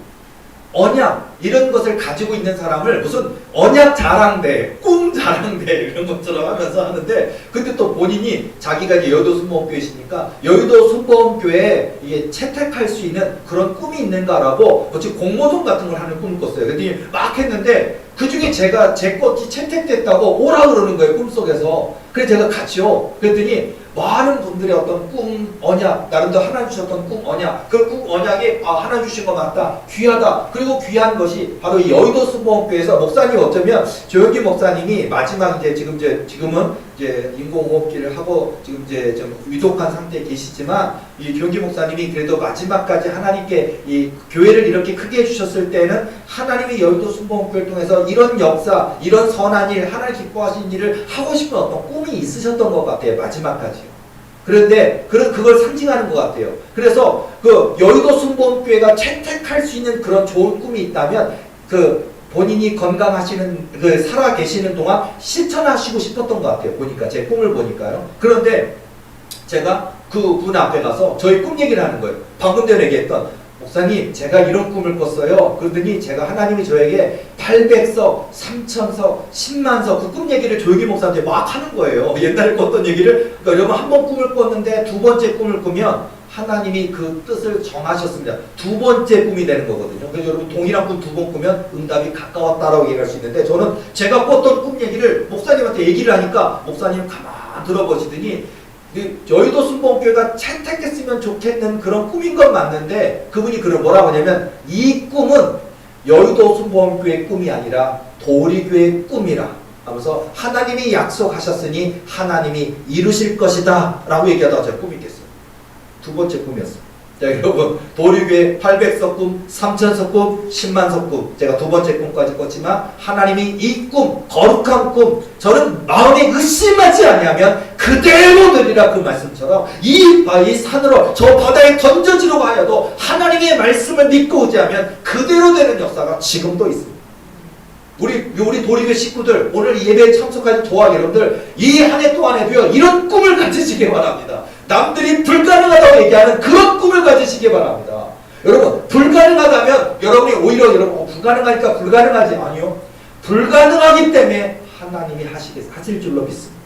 언약 이런 것을 가지고 있는 사람을 무슨 언약 자랑대, 꿈 자랑대 이런 것처럼 하면서 하는데 근데 또 본인이 자기가 이제 여의도 순복음교회시니까 여의도 순복음교회에 이게 채택할 수 있는 그런 꿈이 있는가라고 지금 공모전 같은 걸 하는 꿈을 꿨어요. 근데 막 했는데 그 중에 제가 제 것이 채택됐다고 오라 그러는 거예요. 꿈속에서. 그래서 제가 같이요. 그랬더니 많은 분들의 어떤 꿈, 언약, 나름대로 하나님 주셨던 꿈, 언약, 그 꿈, 언약이 하나님 주신 거 맞다, 귀하다. 그리고 귀한 것이 바로 이 여의도 순복음교회에서 목사님 어쩌면 조용기 목사님이 마지막 지금은 이제 인공호흡기를 하고 지금 이제 좀 위독한 상태에 계시지만 이 조용기 목사님이 그래도 마지막까지 하나님께 이 교회를 이렇게 크게 해주셨을 때는 하나님이 여의도 순복음교회를 통해서 이런 역사, 이런 선한 일, 하나님 기뻐하신 일을 하고 싶은 어떤 꿈이 있으셨던 것 같아요. 마지막까지요. 그런데 그걸 상징하는 것 같아요. 그래서 그 여의도 순복음교회가 채택할 수 있는 그런 좋은 꿈이 있다면 그 본인이 건강하시는 살아 계시는 동안 실천하시고 싶었던 것 같아요. 보니까 제 꿈을 보니까요. 그런데 제가 그 분 앞에 가서 저희 꿈 얘기를 하는 거예요. 방금 전에 얘기했던 목사님 제가 이런 꿈을 꿨어요. 그러더니 제가 하나님이 저에게 800석, 3000석, 10만석 그 꿈 얘기를 조용기 목사한테 막 하는 거예요. 옛날에 꿨던 얘기를. 그러니까 여러분 한 번 꿈을 꿨는데 두 번째 꿈을 꾸면 하나님이 그 뜻을 정하셨습니다. 두 번째 꿈이 되는 거거든요. 그래서 여러분 동일한 꿈 두 번 꾸면 응답이 가까웠다라고 얘기할 수 있는데 저는 제가 꿨던 꿈 얘기를 목사님한테 얘기를 하니까 목사님 가만 들어보시더니 여의도 순복음교회가 채택했으면 좋겠는 그런 꿈인 건 맞는데 그분이 뭐라고 하냐면 이 꿈은 여의도 순복음교회의 꿈이 아니라 도리교회의 꿈이라 하면서 하나님이 약속하셨으니 하나님이 이루실 것이다 라고 얘기하다가 제가 꿈이 깼어요. 두 번째 꿈이었어요. 자, 여러분, 도리교회 800석 꿈, 3000석 꿈, 10만석 꿈, 제가 두 번째 꿈까지 꿨지만 하나님이 이 꿈, 거룩한 꿈, 저는 마음에 의심하지 아니하면 그대로 되리라 그 말씀처럼 이 산으로 저 바다에 던져지려고 하여도 하나님의 말씀을 믿고 오지 않으면 그대로 되는 역사가 지금도 있습니다. 우리 도리교회 식구들, 오늘 이 예배에 참석하신 조학 여러분들, 이 한 해 동안에도요, 이런 꿈을 가지시기 바랍니다. 남들이 불가능하다고 얘기하는 그런 꿈을 가지시기 바랍니다. 여러분, 불가능하다면 여러분이 오히려 불가능하니까 불가능하지. 아니요. 불가능하기 때문에 하나님이 하실 줄로 믿습니다.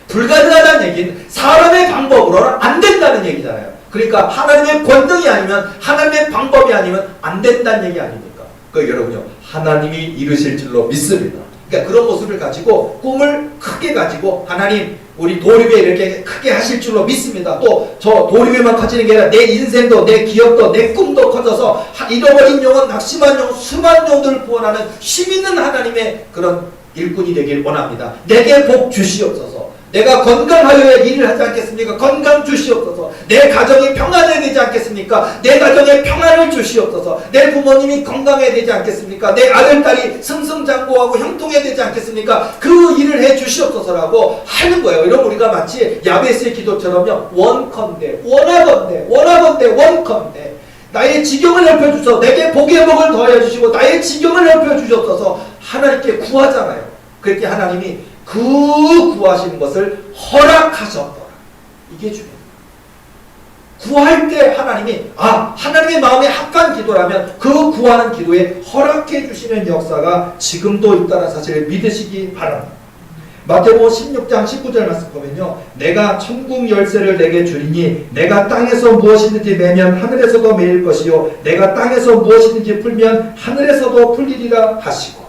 불가능하다는 얘기는 사람의 방법으로는 안 된다는 얘기잖아요. 그러니까 하나님의 권능이 아니면, 하나님의 방법이 아니면 안 된다는 얘기 아닙니까? 여러분요, 하나님이 이루실 줄로 믿습니다. 그러니까 그런 모습을 가지고, 꿈을 크게 가지고 하나님 우리 도리교회 이렇게 크게 하실 줄로 믿습니다. 또 저 도리교회만 커지는 게 아니라 내 인생도, 내 기업도, 내 꿈도 커져서 잃어버린 영혼, 낙심한 영혼, 수많은 영혼들을 구원하는 힘있는 하나님의 그런 일꾼이 되길 원합니다. 내게 복 주시옵소서. 내가 건강하여야 일을 하지 않겠습니까? 건강 주시옵소서. 내 가정이 평안해야 되지 않겠습니까? 내 가정에 평안을 주시옵소서. 내 부모님이 건강해야 되지 않겠습니까? 내 아들, 딸이 승승장구하고 형통해야 되지 않겠습니까? 그 일을 해 주시옵소서라고 하는 거예요. 이런 우리가 마치 야베스의 기도처럼요, 원컨대, 원컨대 나의 지경을 넓혀주셔서 내게 복의 복을 더하여 주시고 나의 지경을 넓혀주셨어서 하나님께 구하잖아요. 그렇게 하나님이 그 구하시는 것을 허락하셨더라. 이게 중요해요. 구할 때 하나님이 하나님의 마음에 합한 기도라면 그 구하는 기도에 허락해 주시는 역사가 지금도 있다는 사실을 믿으시기 바랍니다. 마태복음 16장 19절 말씀 보면요, 내가 천국 열쇠를 내게 주리니 내가 땅에서 무엇이든지 매면 하늘에서도 매일 것이요 내가 땅에서 무엇이든지 풀면 하늘에서도 풀리리라 하시고.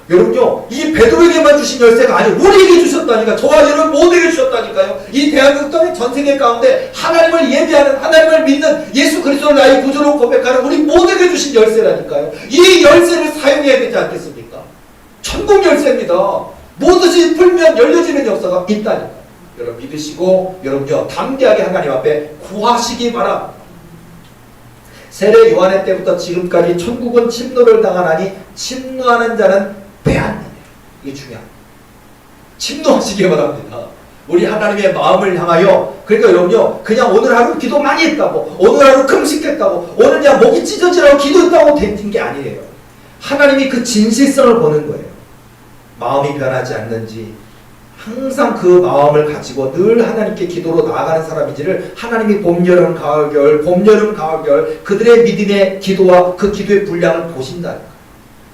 여러분요, 이 베드로에게만 주신 열쇠가 아니고 우리에게 주셨다니까. 저와 여러분 모두에게 주셨다니까요. 이 대한민국 땅의 전 세계 가운데 하나님을 예배하는, 하나님을 믿는, 예수 그리스도를 나의 구주로 고백하는 우리 모두에게 주신 열쇠라니까요. 이 열쇠를 사용해야 되지 않겠습니까? 천국 열쇠입니다. 뭐든지 풀면 열려지는 역사가 있다니까. 여러분 믿으시고 여러분요, 담대하게 하나님 앞에 구하시기 바랍니다. 세례 요한의 때부터 지금까지 천국은 침노를 당하나니 침노하는 자는 빼앗느냐. 이게 중요합니다. 침노하시기 바랍니다. 우리 하나님의 마음을 향하여. 그러니까 여러분요, 그냥 오늘 하루 기도 많이 했다고, 오늘 하루 금식했다고, 오늘 그냥 목이 찢어지라고 기도했다고 된 게 아니에요. 하나님이 그 진실성을 보는 거예요. 마음이 변하지 않는지, 항상 그 마음을 가지고 늘 하나님께 기도로 나아가는 사람인지를 하나님이 봄, 여름, 가을, 겨울 그들의 믿음의 기도와 그 기도의 분량을 보신다니까.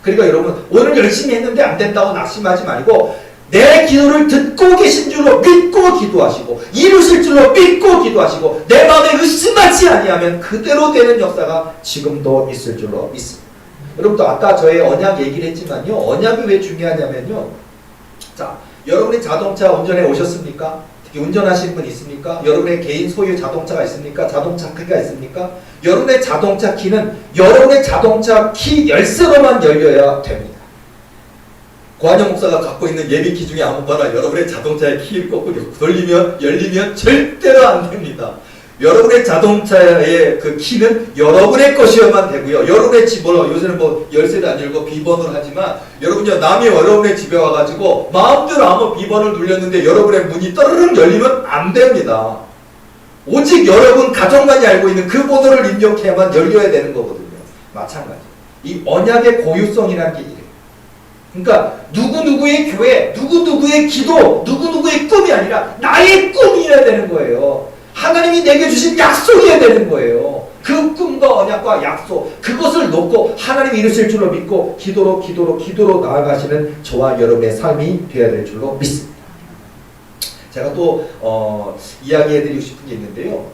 그러니까 여러분, 오늘 열심히 했는데 안 된다고 낙심하지 말고 내 기도를 듣고 계신 줄로 믿고 기도하시고 이루실 줄로 믿고 기도하시고 내 마음에 의심하지 아니하면 그대로 되는 역사가 지금도 있을 줄로 믿습니다. 여러분도 아까 저의 언약 얘기를 했지만요, 언약이 왜 중요하냐면요, 자, 여러분이 자동차 운전해 오셨습니까? 특히 운전하시는 분 있습니까? 여러분의 개인 소유 자동차가 있습니까? 자동차 키가 있습니까? 여러분의 자동차 키는 여러분의 자동차 키 열쇠로만 열려야 됩니다. 고한영 목사가 갖고 있는 예비키 중에 아무거나 여러분의 자동차의 키를 꺾고 열리면 절대로 안 됩니다. 여러분의 자동차의 그 키는 여러분의 것이어야만 되고요. 여러분의 집번호, 요새는 뭐 열쇠도 안 열고 비번호를 하지만, 여러분요, 남이 여러분의 집에 와가지고 마음대로 아무 비번을 눌렸는데 여러분의 문이 떠르륵 열리면 안 됩니다. 오직 여러분 가족만이 알고 있는 그 번호를 입력해야만 열려야 되는 거거든요. 마찬가지. 이 언약의 고유성이라는 게 이래요. 그러니까 누구누구의 교회, 누구누구의 기도, 누구누구의 꿈이 아니라 나의 꿈이어야 되는 거예요. 하나님이 내게 주신 약속이어야 되는 거예요. 그 꿈과 언약과 약속, 그것을 놓고 하나님이 이루실 줄로 믿고 기도로 나아가시는 저와 여러분의 삶이 되어야 될 줄로 믿습니다. 제가 또 이야기해드리고 싶은 게 있는데요.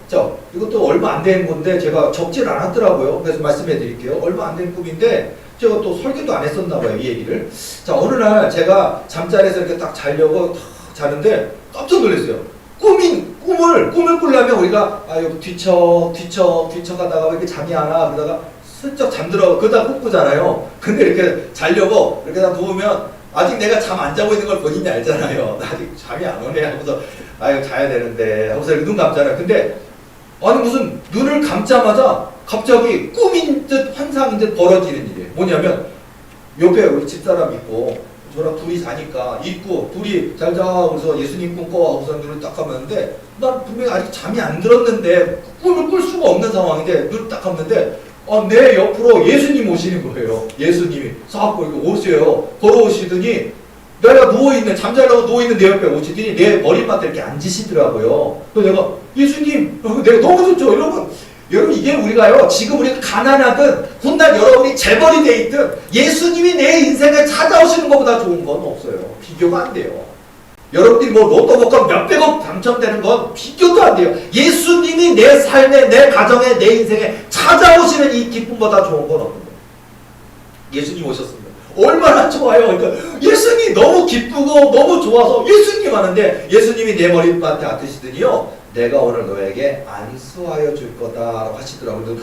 이것도 얼마 안 된 건데 제가 적질 않았더라고요. 그래서 말씀해드릴게요. 얼마 안 된 꿈인데 제가 또 설교도 안 했었나봐요, 이 얘기를. 자, 어느 날 제가 잠자리에서 이렇게 딱 자려고 탁 자는데 깜짝 놀랐어요. 꿈을 꾸려면 우리가 여기 뒤척가다가 왜 이렇게 잠이 안 와? 그러다가 슬쩍 잠들어, 그러다 꿈꾸잖아요. 근데 이렇게 자려고 이렇게 다 누우면 아직 내가 잠 안 자고 있는 걸 본인이 알잖아요. 나 아직 잠이 안 오네 하고서 자야 되는데 하고서 이렇게 눈 감잖아요. 근데 아니 무슨 눈을 감자마자 갑자기 꿈인 듯 환상인 듯 벌어지는 일이에요. 뭐냐면 옆에 우리 집사람 있고 저랑 둘이 자니까 있고 둘이 잘 자. 그래서 예수님 꿈꿔 하고서 눈을 딱 감았는데 난 분명히 아직 잠이 안 들었는데 꿈을 꿀 수가 없는 상황인데 눈을 딱 감는데 내 옆으로 예수님 오시는 거예요. 예수님이 싹 이렇게 오세요. 걸어오시더니 내가 누워있는 잠자려고 누워있는 내 옆에 오시더니 내 머리맡에 이렇게 앉으시더라고요. 그래서 내가 예수님 내가 너무 좋죠. 여러분 이게 우리가요 지금 우리가 가난하든 훗날 여러분이 재벌이 돼 있든 예수님이 내 인생을 찾아오시는 것보다 좋은 건 없어요. 비교가 안 돼요. 여러분들이 뭐 로또 복권 몇백억 당첨되는 건 비교도 안 돼요. 예수님이 내 삶에 내 가정에 내 인생에 찾아오시는 이 기쁨보다 좋은 건 없는 거예요. 예수님 오셨습니다. 얼마나 좋아요. 그러니까 예수님이 너무 기쁘고 너무 좋아서 예수님 하는데 예수님이 내 머리맡에 앉으시더니요 내가 오늘 너에게 안수하여 줄 거다라고 하시더라고요.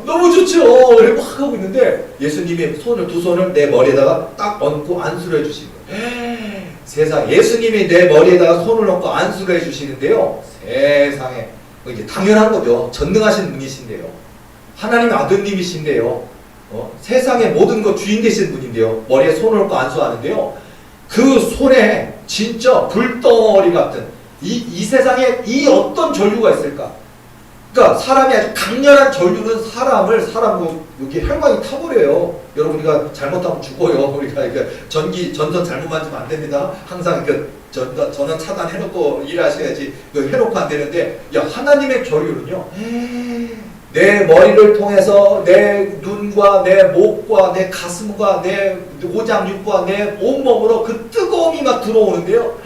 너무 좋죠. 이렇게 막 하고 있는데 예수님이 두 손을 내 머리에다가 딱 얹고 안수를 해주시는 거예요. 세상에 예수님이 내 머리에다가 손을 얹고 안수를 해주시는데요. 세상에 이게 당연한 거죠. 전능하신 분이신데요. 하나님 아드님이신데요. 세상의 모든 것 주인 되신 분인데요. 머리에 손을 얹고 안수하는데요. 그 손에 진짜 불덩어리 같은 이 세상에 이 어떤 전류가 있을까? 그러니까 사람이 아주 강렬한 전류는 사람 여기 혈관이 타버려요. 여러분 우리가 잘못하면 죽어요. 우리가 전선 잘못 만지면 안 됩니다. 항상 전원 차단해놓고 일하셔야지. 해놓고 안 되는데 하나님의 전류는요. 내 머리를 통해서 내 눈과 내 목과 내 가슴과 내 오장육과 내 온몸으로 그 뜨거움이 막 들어오는데요.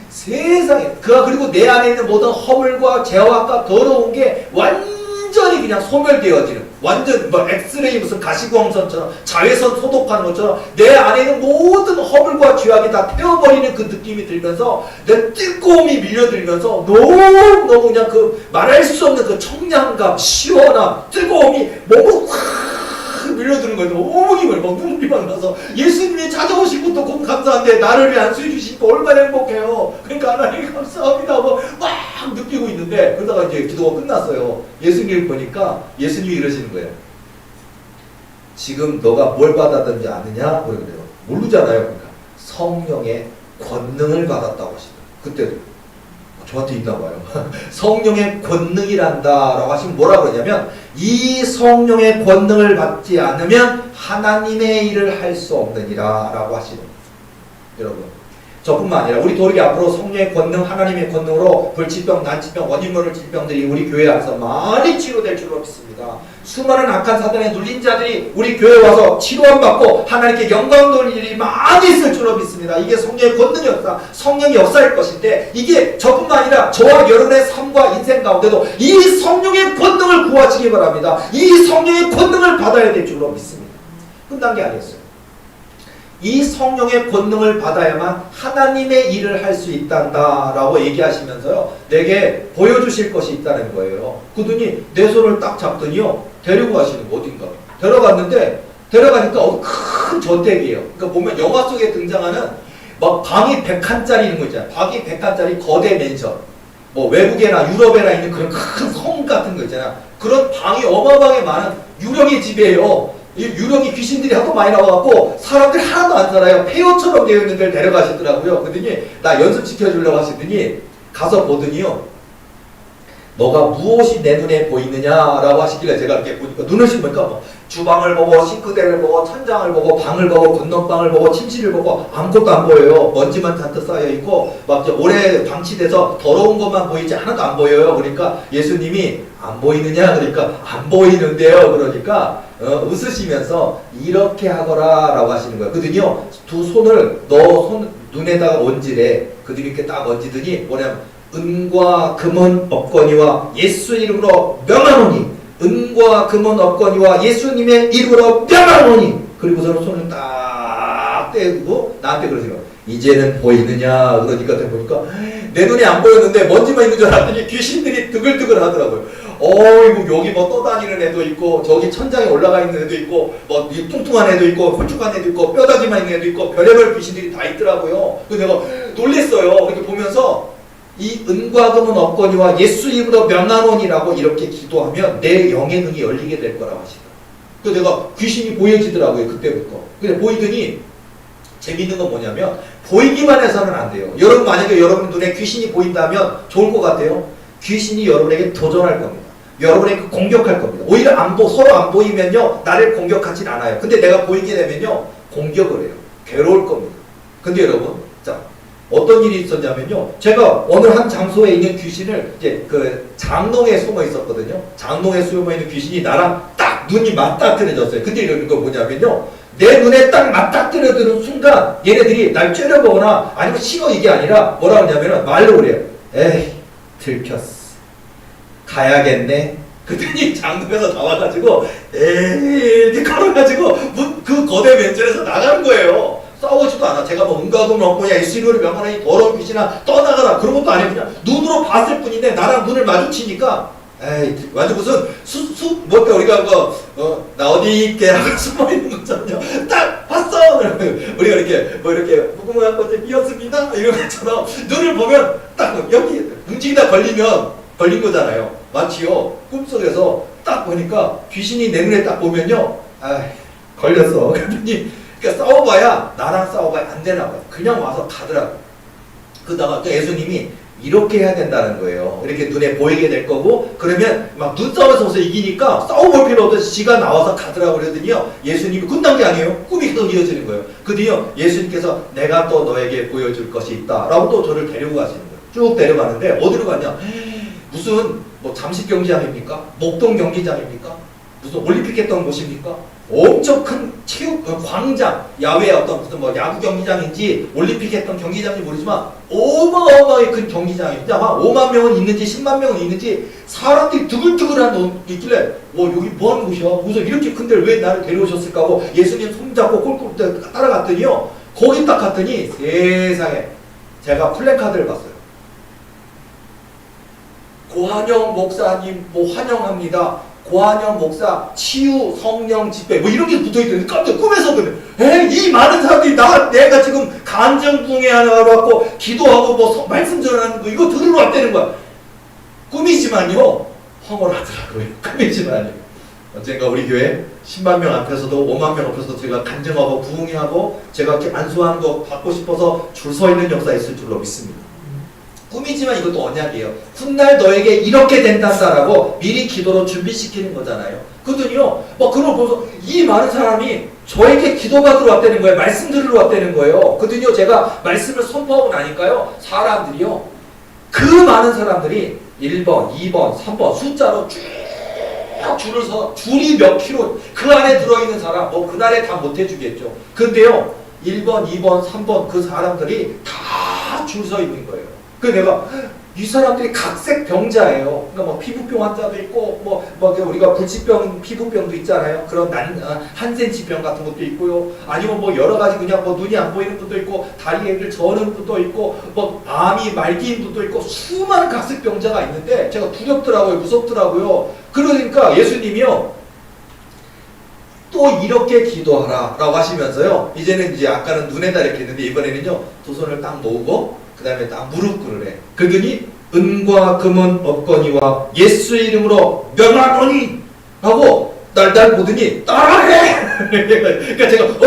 세상에 그리고 내 안에 있는 모든 허물과 죄악과 더러운 게 완전히 그냥 소멸되어지는 완전 엑스레이 무슨 가시광선처럼 자외선 소독하는 것처럼 내 안에 있는 모든 허물과 죄악이 다 태워버리는 그 느낌이 들면서 내 뜨거움이 밀려들면서 너무 그냥 말할 수 없는 그 청량감, 시원함, 뜨거움이 몸으로 확 밀려드는 거예요. 너무 기분이 막 눈물이 막 나서 예수님이 찾아오신 것도 꼭 감사한데 나를 위해 안수해 주시니까 얼마나 행복해요. 그러니까 하나님 감사합니다 하고 막 느끼고 있는데 그러다가 이제 기도가 끝났어요. 예수님을 보니까 예수님이 이러시는 거예요. 지금 너가 뭘 받았는지 아느냐? 그래요. 모르잖아요. 그러니까 성령의 권능을 받았다고 하시더라고요. 그때도 저한테 있나 봐요. 성령의 권능이란다 라고 하시면 뭐라 그러냐면 이 성령의 권능을 받지 않으면 하나님의 일을 할 수 없느니라 라고 하시는 거예요. 여러분 저뿐만 아니라 우리 도리기 앞으로 성령의 권능 하나님의 권능으로 불치병, 난치병, 원인 모를 질병들이 우리 교회 안에서 많이 치료될 줄로 믿습니다. 수많은 악한 사단에 눌린 자들이 우리 교회에 와서 치료함 받고 하나님께 영광 돌릴 일이 많이 있을 줄로 믿습니다. 이게 성령의 권능의 역사, 성령의 역사일 것인데 이게 저뿐만 아니라 저와 여러분의 삶과 인생 가운데도 이 성령의 권능을 구하시기 바랍니다. 이 성령의 권능을 받아야 될 줄로 믿습니다. 끝난 게 아니었어요. 이 성령의 권능을 받아야만 하나님의 일을 할 수 있단다 라고 얘기하시면서요 내게 보여주실 것이 있다는 거예요. 그러더니 내 손을 딱 잡더니요 데리고 가시는 거 어딘가 데려가니까 큰 저택이에요. 그러니까 보면 영화 속에 등장하는 막 방이 100칸짜리 이런 거 있잖아요. 방이 100칸짜리 거대 맨션, 뭐 외국에나 유럽에나 있는 그런 큰 성 같은 거 있잖아요. 그런 방이 어마어마하게 많은 유령의 집이에요. 이 유령이 귀신들이 하도 많이 나와갖고 사람들이 하나도 안 살아요. 폐허처럼 되어 있는 데를 데려가시더라고요. 그러더니 나 연습시켜주려고 하시더니 가서 보더니요 너가 무엇이 내 눈에 보이느냐라고 하시길래 제가 이렇게 보니까 눈을 씹으니까 뭐 주방을 보고 싱크대를 보고 천장을 보고 방을 보고 건넌방을 보고 침실을 보고 아무것도 안 보여요. 먼지만 잔뜩 쌓여있고 막 오래 방치돼서 더러운 것만 보이지 하나도 안 보여요. 그러니까 예수님이 안 보이느냐? 그러니까 안 보이는데요. 그러니까 웃으시면서 이렇게 하거라 라고 하시는 거예요. 그러더니요 두 손을 너 눈에다가 얹으래. 그들이 이렇게 딱 얹으더니 뭐냐면 은과 금은 없거니와 예수 이름으로 명하노니 은과 금은 없거니와 예수님의 이름으로 명하노니 그리고서는 손을 딱 떼고 나한테 그러세요. 이제는 보이느냐? 그러니까 보니까 내 눈이 안 보였는데 먼지만 있는 줄 알았더니 귀신들이 뜨글뜨글 하더라고요. 이거 여기 뭐 떠다니는 애도 있고 저기 천장에 올라가 있는 애도 있고 뭐 뚱뚱한 애도 있고 홀쭉한 애도 있고 뼈다귀만 있는 애도 있고 별의별 귀신들이 다 있더라고요. 그래서 내가 놀랬어요. 이렇게 보면서 이 은과 금은 없거니와 예수 이름으로 명하노니라고 이렇게 기도하면 내 영의 눈이 열리게 될 거라고 하시더라고요. 그래서 내가 귀신이 보여지더라고요. 그때부터. 근데 보이더니 재밌는 건 뭐냐면 보이기만 해서는 안 돼요. 여러분 만약에 여러분 눈에 귀신이 보인다면 좋을 것 같아요. 귀신이 여러분에게 도전할 겁니다. 여러분에게 공격할 겁니다. 오히려 서로 안 보이면요 나를 공격하진 않아요. 근데 내가 보이게 되면요 공격을 해요. 괴로울 겁니다. 근데 여러분 자 어떤 일이 있었냐면요 제가 어느 한 장소에 있는 귀신을 이제 그 장롱에 숨어 있었거든요. 장롱에 숨어 있는 귀신이 나랑 딱 눈이 맞닥뜨려졌어요. 근데 이런 거 뭐냐면요 내 눈에 딱 맞닥뜨려드는 순간 얘네들이 날 째려보거나 아니면 싫어 이게 아니라 뭐라 하냐면은 말로 그래요. 에이 들켰어. 가야겠네. 그랬더니 장롱에서 나와가지고 에이 걸어가지고 그 거대 면전에서 나가는 거예요. 싸우지도 않아. 제가 뭐 은과 금을 얻고냐 예수님을 명하노니 더러운 귀신아 떠나가라 그런 것도 아니고 그냥 눈으로 봤을 뿐인데 나랑 눈을 마주치니까 에이 완전 무슨 뭐까 우리가 나 어디 있게 하고 숨어 있는 거잖아요. 딱 봤어. 우리가 이렇게 이렇게 무궁화 꽃이 피었습니다 이런 것처럼 눈을 보면 딱 여기 움직이다 걸린 거잖아요. 마치요 꿈속에서 딱 보니까 귀신이 내 눈에 딱 보면요 아 걸렸어. 그랬더니 그러니까 싸워봐야 나랑 싸워봐야 안 되나 봐요. 그냥 와서 가더라고요. 그러다가 예수님이 이렇게 해야 된다는 거예요. 이렇게 눈에 보이게 될 거고 그러면 막 눈싸움에서 이기니까 싸워볼 필요 없어서 지가 나와서 가더라고 그러더니요 예수님이 끝난 게 아니에요. 꿈이 계속 이어지는 거예요. 그뒤요 예수님께서 내가 또 너에게 보여줄 것이 있다 라고 또 저를 데리고 가시는 거예요. 쭉 데려가는데 어디로 가냐 무슨 뭐 잠실 경기장입니까? 목동 경기장입니까? 무슨 올림픽 했던 곳입니까? 엄청 큰 광장, 야외 어떤 무슨 뭐 야구 경기장인지 올림픽 했던 경기장인지 모르지만 어마어마하게 큰 경기장입니다. 한 5만 명은 있는지 10만 명은 있는지 사람들이 두글두글한 놈 있길래 여기 뭐 하는 곳이야? 무슨 이렇게 큰 데를 왜 나를 데려오셨을까 하고 예수님 손잡고 꼴꼴 따라갔더니요 거기 딱 갔더니 세상에 제가 플래카드를 봤어요. 고한영 목사님 환영합니다. 고한영 목사 치유 성령 집회 뭐 이런 게 붙어있던데 깜짝 꿈에서 그래. 이 많은 사람들이 내가 지금 간증붕에 하나 갖고 기도하고 뭐 말씀 전하는 거 이거 들으러 왔다는 거야. 꿈이지만요 황홀하더라고요. 꿈이지만요. 언젠가 우리 교회 10만 명 앞에서도 5만 명 앞에서도 제가 간증하고 부흥회하고 제가 이렇게 안수하는 거 받고 싶어서 줄 서 있는 역사 있을 줄로 믿습니다. 꿈이지만 이것도 언약이에요. 훗날 너에게 이렇게 된단다라고 미리 기도로 준비시키는 거잖아요. 그러더니요 뭐 그런 보면서 이 많은 사람이 저에게 기도받으러 왔다는 거예요. 말씀 들으러 왔다는 거예요. 그러더니요 제가 말씀을 선포하고 나니까요 사람들이요 그 많은 사람들이 1번, 2번, 3번 숫자로 쭉 줄을 서 줄이 몇 킬로 그 안에 들어있는 사람 뭐 그날에 다 못해주겠죠. 근데요 1번, 2번, 3번 그 사람들이 다 줄 서 있는 거예요. 그래서 내가 이 사람들이 각색 병자예요. 그러니까 뭐 피부병 환자도 있고 뭐 우리가 불치병 피부병도 있잖아요. 그런 한 cm 병 같은 것도 있고요. 아니면 뭐 여러 가지 그냥 뭐 눈이 안 보이는 분도 있고 다리를 저는 분도 있고 뭐 암이 말기인 분도 있고 수많은 각색 병자가 있는데 제가 두렵더라고요. 무섭더라고요. 그러니까 예수님이요 또 이렇게 기도하라 라고 하시면서요 이제는 이제 아까는 눈에다 이렇게 했는데 이번에는요 두 손을 딱 모으고 그 다음에 딱 무릎 꿇으래. 그러더니 은과 금은 없거니와 예수 이름으로 명하노니 하고 날 보더니 따라해. 그러니까 제가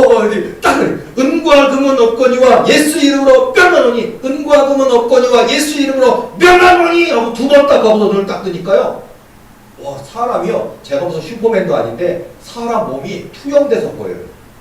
딱 은과 금은 없거니와 예수 이름으로 명하노니 은과 금은 없거니와 예수 이름으로 명하노니 하고 두 번 딱 하고서 눈을 딱 뜨니까요 와 사람이요 제가 무슨 슈퍼맨도 아닌데 사람 몸이 투영돼서 보여요.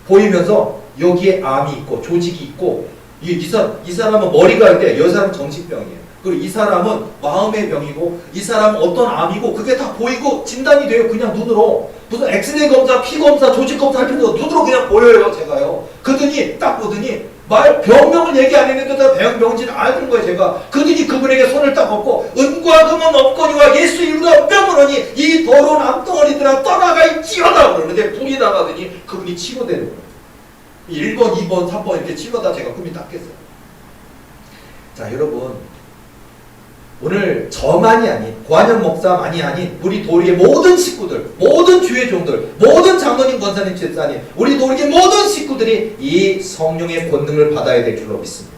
보이면서 여기에 암이 있고 조직이 있고 이 사람은 머리가 있는데 이 사람은 정신병이에요. 그리고 이 사람은 마음의 병이고 이 사람은 어떤 암이고 그게 다 보이고 진단이 돼요. 그냥 눈으로 무슨 엑스레이 검사, 피 검사, 조직 검사 할 필요 없고 눈으로 그냥 보여요. 제가요. 그러더니 딱 보더니 병명을 얘기 안 했는데 다 병인지는 아는 거예요. 제가. 그러더니 그분에게 손을 딱 얹고 은과 금은 없거니와 예수 이름으로 명하노니 이 더러운 암덩어리들아 떠나갈지어다 그러는데 불이 나가더니 그분이 치료되는 거예요. 1번, 2번, 3번 이렇게 치러다 제가 꿈이 딱 깼어요. 자 여러분 오늘 저만이 아닌 고한영 목사만이 아닌 우리 도리의 모든 식구들 모든 주의 종들 모든 장로님 권사님 집사님 우리 도리의 모든 식구들이 이 성령의 권능을 받아야 될 줄로 믿습니다.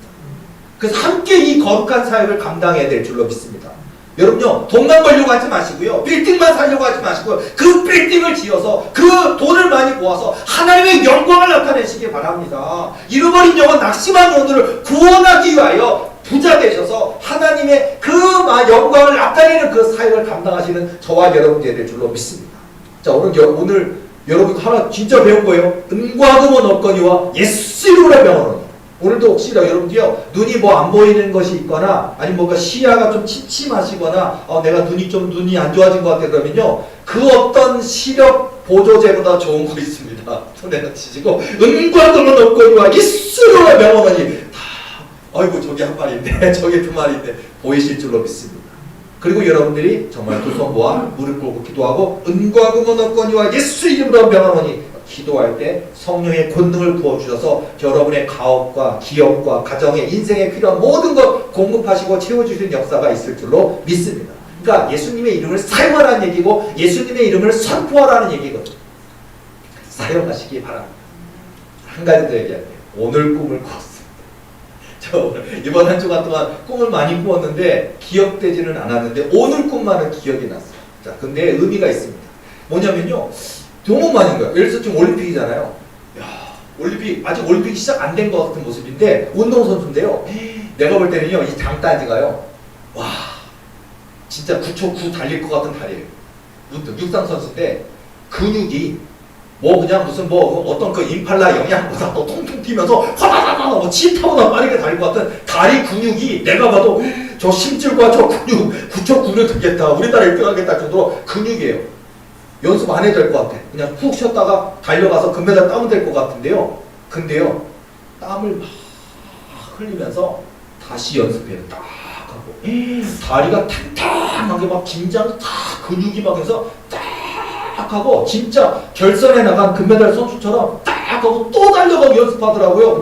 그래서 함께 이 거룩한 사역을 감당해야 될 줄로 믿습니다. 여러분요, 돈만 벌려고 하지 마시고요, 빌딩만 살려고 하지 마시고요, 그 빌딩을 지어서 그 돈을 많이 모아서 하나님의 영광을 나타내시기 바랍니다. 잃어버린 영혼, 낙심한 영혼들을 구원하기 위하여 부자 되셔서 하나님의 그 영광을 나타내는 그 사역을 감당하시는 저와 여러분들이 될 줄로 믿습니다. 자, 오늘 여러분 하나 진짜 배운 거예요. 은과 금은 없거니와 예수 이름으로 명하노니. 오늘도 혹시나 여러분들요, 눈이 뭐 안 보이는 것이 있거나 아니면 뭔가 시야가 좀 침침하시거나 내가 눈이 안 좋아진 것 같아 그러면요, 그 어떤 시력 보조제보다 좋은 거 있습니다. 손에다 치시고 은과 금은 없거니와 예수 이름으로 명하노니. 아이고 저기 한 마리인데 저기 두 마리인데 보이실 줄로 믿습니다. 그리고 여러분들이 정말 두 손 모아 무릎 꿇고 기도하고 은과 금은 없거니와 예수 이름으로 명하노니 기도할 때 성령의 권능을 부어주셔서 여러분의 가업과 기업과 가정의 인생에 필요한 모든 것 공급하시고 채워주시는 역사가 있을 줄로 믿습니다. 그러니까 예수님의 이름을 사용하라는 얘기고 예수님의 이름을 선포하라는 얘기거든요. 사용하시기 바랍니다. 한 가지 더 얘기할게요. 오늘 꿈을 꿨습니다. 저 이번 한 주간 동안 꿈을 많이 꾸었는데 기억되지는 않았는데 오늘 꿈만은 기억이 났어요. 자, 근데 의미가 있습니다. 뭐냐면요, 너무 많은 거예요. 예를 들어서 지금 올림픽이잖아요. 야, 아직 올림픽이 시작 안 된 것 같은 모습인데 운동선수인데요, 내가 볼 때는요, 이 장단지가요, 와, 진짜 9초 9 달릴 것 같은 다리예요. 육상 선수인데 근육이 그냥 무슨 어떤 그 임팔라 영양보다 또 통통 튀면서 화다다다 치타보다 빠르게 달릴 것 같은 다리 근육이 내가 봐도 저 심줄과 저 근육 9초 9를 들겠다, 우리나라 1등 하겠다 정도로 근육이에요. 연습 안 해도 될 것 같아. 그냥 푹 쉬었다가 달려가서 금메달 따면 될 것 같은데요. 근데요, 땀을 막 흘리면서 다시 연습해요. 딱 하고 다리가 탕탕하게 막 긴장 딱 근육이 막 해서 딱 하고 진짜 결선에 나간 금메달 선수처럼 딱 하고 또 달려가고 연습하더라고요.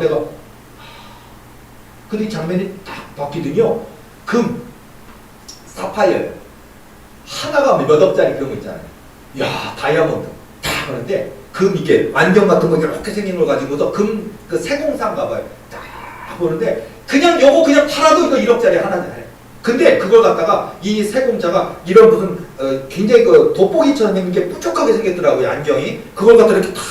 근데 이 장면이 딱 바뀌더니요, 금, 사파이어예요. 하나가 몇 억짜리 그런 거 있잖아요. 야, 다이아몬드 딱 하는데 금, 이게 안경 같은 거 이렇게 생긴 걸 가지고서 금, 그 세공사인가 봐요. 딱 보는데 그냥 요거 그냥 팔아도 이거 1억짜리 하나잖아요. 근데 그걸 갖다가 이 세공자가 이런 무슨 굉장히 그 돋보기처럼 생긴 게 뾰족하게 생겼더라고요, 안경이. 그걸 갖다 이렇게 탁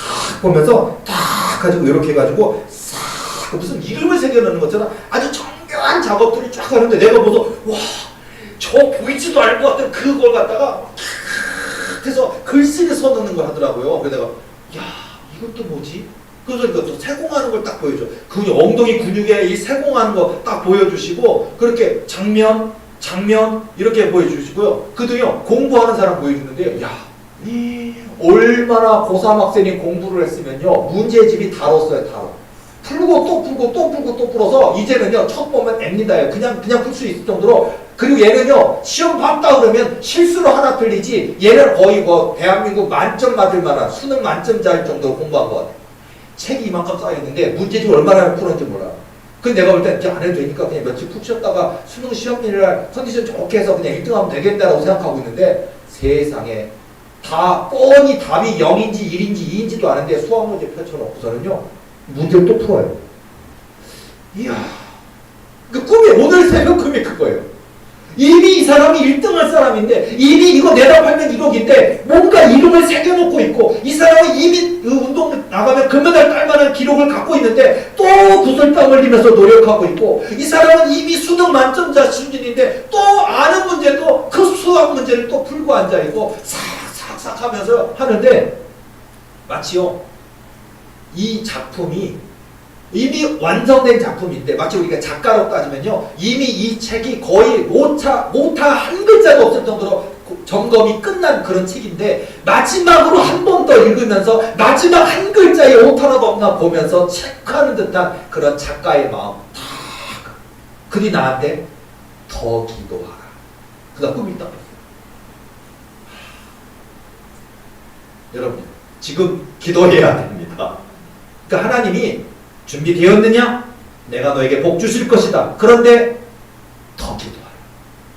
보면서 탁 가지고 이렇게 해가지고 싹 무슨 이름을 새겨놓는 것처럼 아주 정교한 작업들이 쫙 하는데 내가 보서 와, 저 보이지도 않을 것 같은 그걸 갖다가 해서 글씨를 써놓는 걸 하더라고요. 그래서 내가 야, 이것도 뭐지? 그래서 이것도 세공하는 걸 딱 보여줘. 엉덩이 근육에 이 세공하는 거 딱 보여주시고, 그렇게 장면 이렇게 보여주시고요. 그도요, 공부하는 사람 보여주는데요, 야, 얼마나 고3 학생이 공부를 했으면요, 문제집이 다뤘어요. 풀고 또 풀고 또 풀고 또 풀어서 이제는요, 첫 보면 앱니다요. 그냥 풀 수 있을 정도로. 그리고 얘는요, 시험 봤다 그러면 실수로 하나 틀리지, 얘는 거의 대한민국 만점 맞을 만한 수능 만점자일 정도로 공부한 것 같아요. 책이 이만큼 쌓여있는데 문제집 얼마나 푸는지 몰라. 근데 내가 볼 때 이제 안 해도 되니까 그냥 며칠 푹 쉬었다가 수능 시험일날 컨디션 좋게 해서 그냥 1등하면 되겠다라고 생각하고 있는데, 세상에 다 뻔히 답이 0인지 1인지 2인지도 아는데 수학 문제 펼쳐놓고서는요, 문제를 또 풀어요. 이야, 그 꿈이, 오늘 새벽 꿈이 그거예요. 이미 이 사람이 1등할 사람인데, 이미 이거 내답하면 1억인데 뭔가 이름을 새겨놓고 있고, 이 사람은 이미 운동 나가면 금메달 딸 만한 기록을 갖고 있는데 또 구슬땀 흘리면서 노력하고 있고, 이 사람은 이미 수능 만점자 수준인데 또 아는 문제도 그 수학 문제를 또 풀고 앉아있고 싹싹싹 하면서 하는데, 마치요, 이 작품이 이미 완성된 작품인데, 마치 우리가 작가로 따지면요, 이미 이 책이 거의 오타 한 글자도 없을 정도로 점검이 끝난 그런 책인데, 마지막으로 한 번 더 읽으면서 마지막 한 글자에 오타가 없나 보면서 체크하는 듯한 그런 작가의 마음. 그리 나한테 더 기도하라. 그가 꿈이 딱. 여러분, 지금 기도해야 됩니다. 그러니까 하나님이 준비되었느냐? 내가 너에게 복 주실 것이다. 그런데 더 기도하라.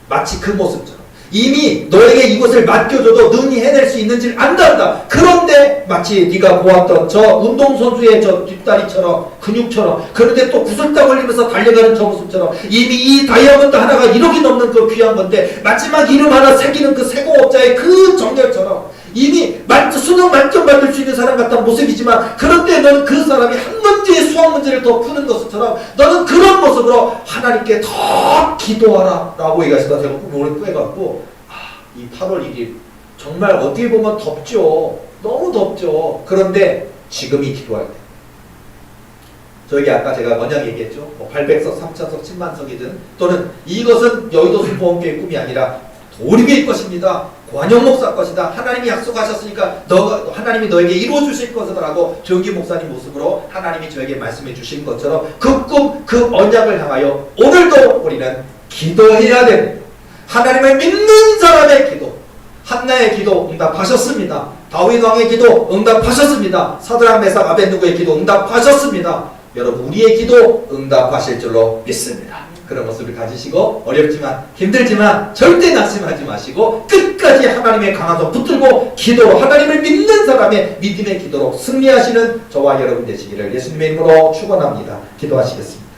마치 그 모습처럼 이미 너에게 이것을 맡겨줘도 능히 해낼 수 있는지를 안다. 그런데 마치 네가 보았던 저 운동선수의 저 뒷다리처럼 근육처럼 그런데 또 구슬땀 흘리면서 달려가는 저 모습처럼 이미 이 다이아몬드 하나가 1억이 넘는 그 귀한 건데 마지막 이름 하나 새기는 그 세공업자의 그 정열처럼 이미 수능 만점 받을 수 있는 사람 같은 모습이지만 그런데 너는 그 사람이 한 문제의 수학 문제를 더 푸는 것처럼 너는 그런 모습으로 하나님께 더 기도하라 라고 얘기하시다. 제가 오늘 꿰갖고 이 8월 1일 정말 어떻게 보면 덥죠. 너무 덥죠. 그런데 지금이 기도할 때 저에게 아까 제가 언양 얘기했죠. 800석, 3000석, 10만석이든 또는 이것은 여의도 수포원교의 꿈이 아니라 도립의 것입니다. 관영 목사 것이다. 하나님이 약속하셨으니까 하나님이 너에게 이루어 주실 것이다라고 정기 목사님 모습으로 하나님이 저에게 말씀해 주신 것처럼 그 꿈, 그 언약을 향하여 오늘도 우리는 기도해야 됩니다. 하나님을 믿는 사람의 기도. 한나의 기도 응답하셨습니다. 다윗 왕의 기도 응답하셨습니다. 사드락 메삭 아벳느고의 기도 응답하셨습니다. 여러분 우리의 기도 응답하실 줄로 믿습니다. 그런 모습을 가지시고 어렵지만 힘들지만 절대 낙심하지 마시고 끝까지 하나님의 강한 손 붙들고 기도로 하나님을 믿는 사람의 믿음의 기도로 승리하시는 저와 여러분 되시기를 예수님의 이름으로 축원합니다. 기도하시겠습니다.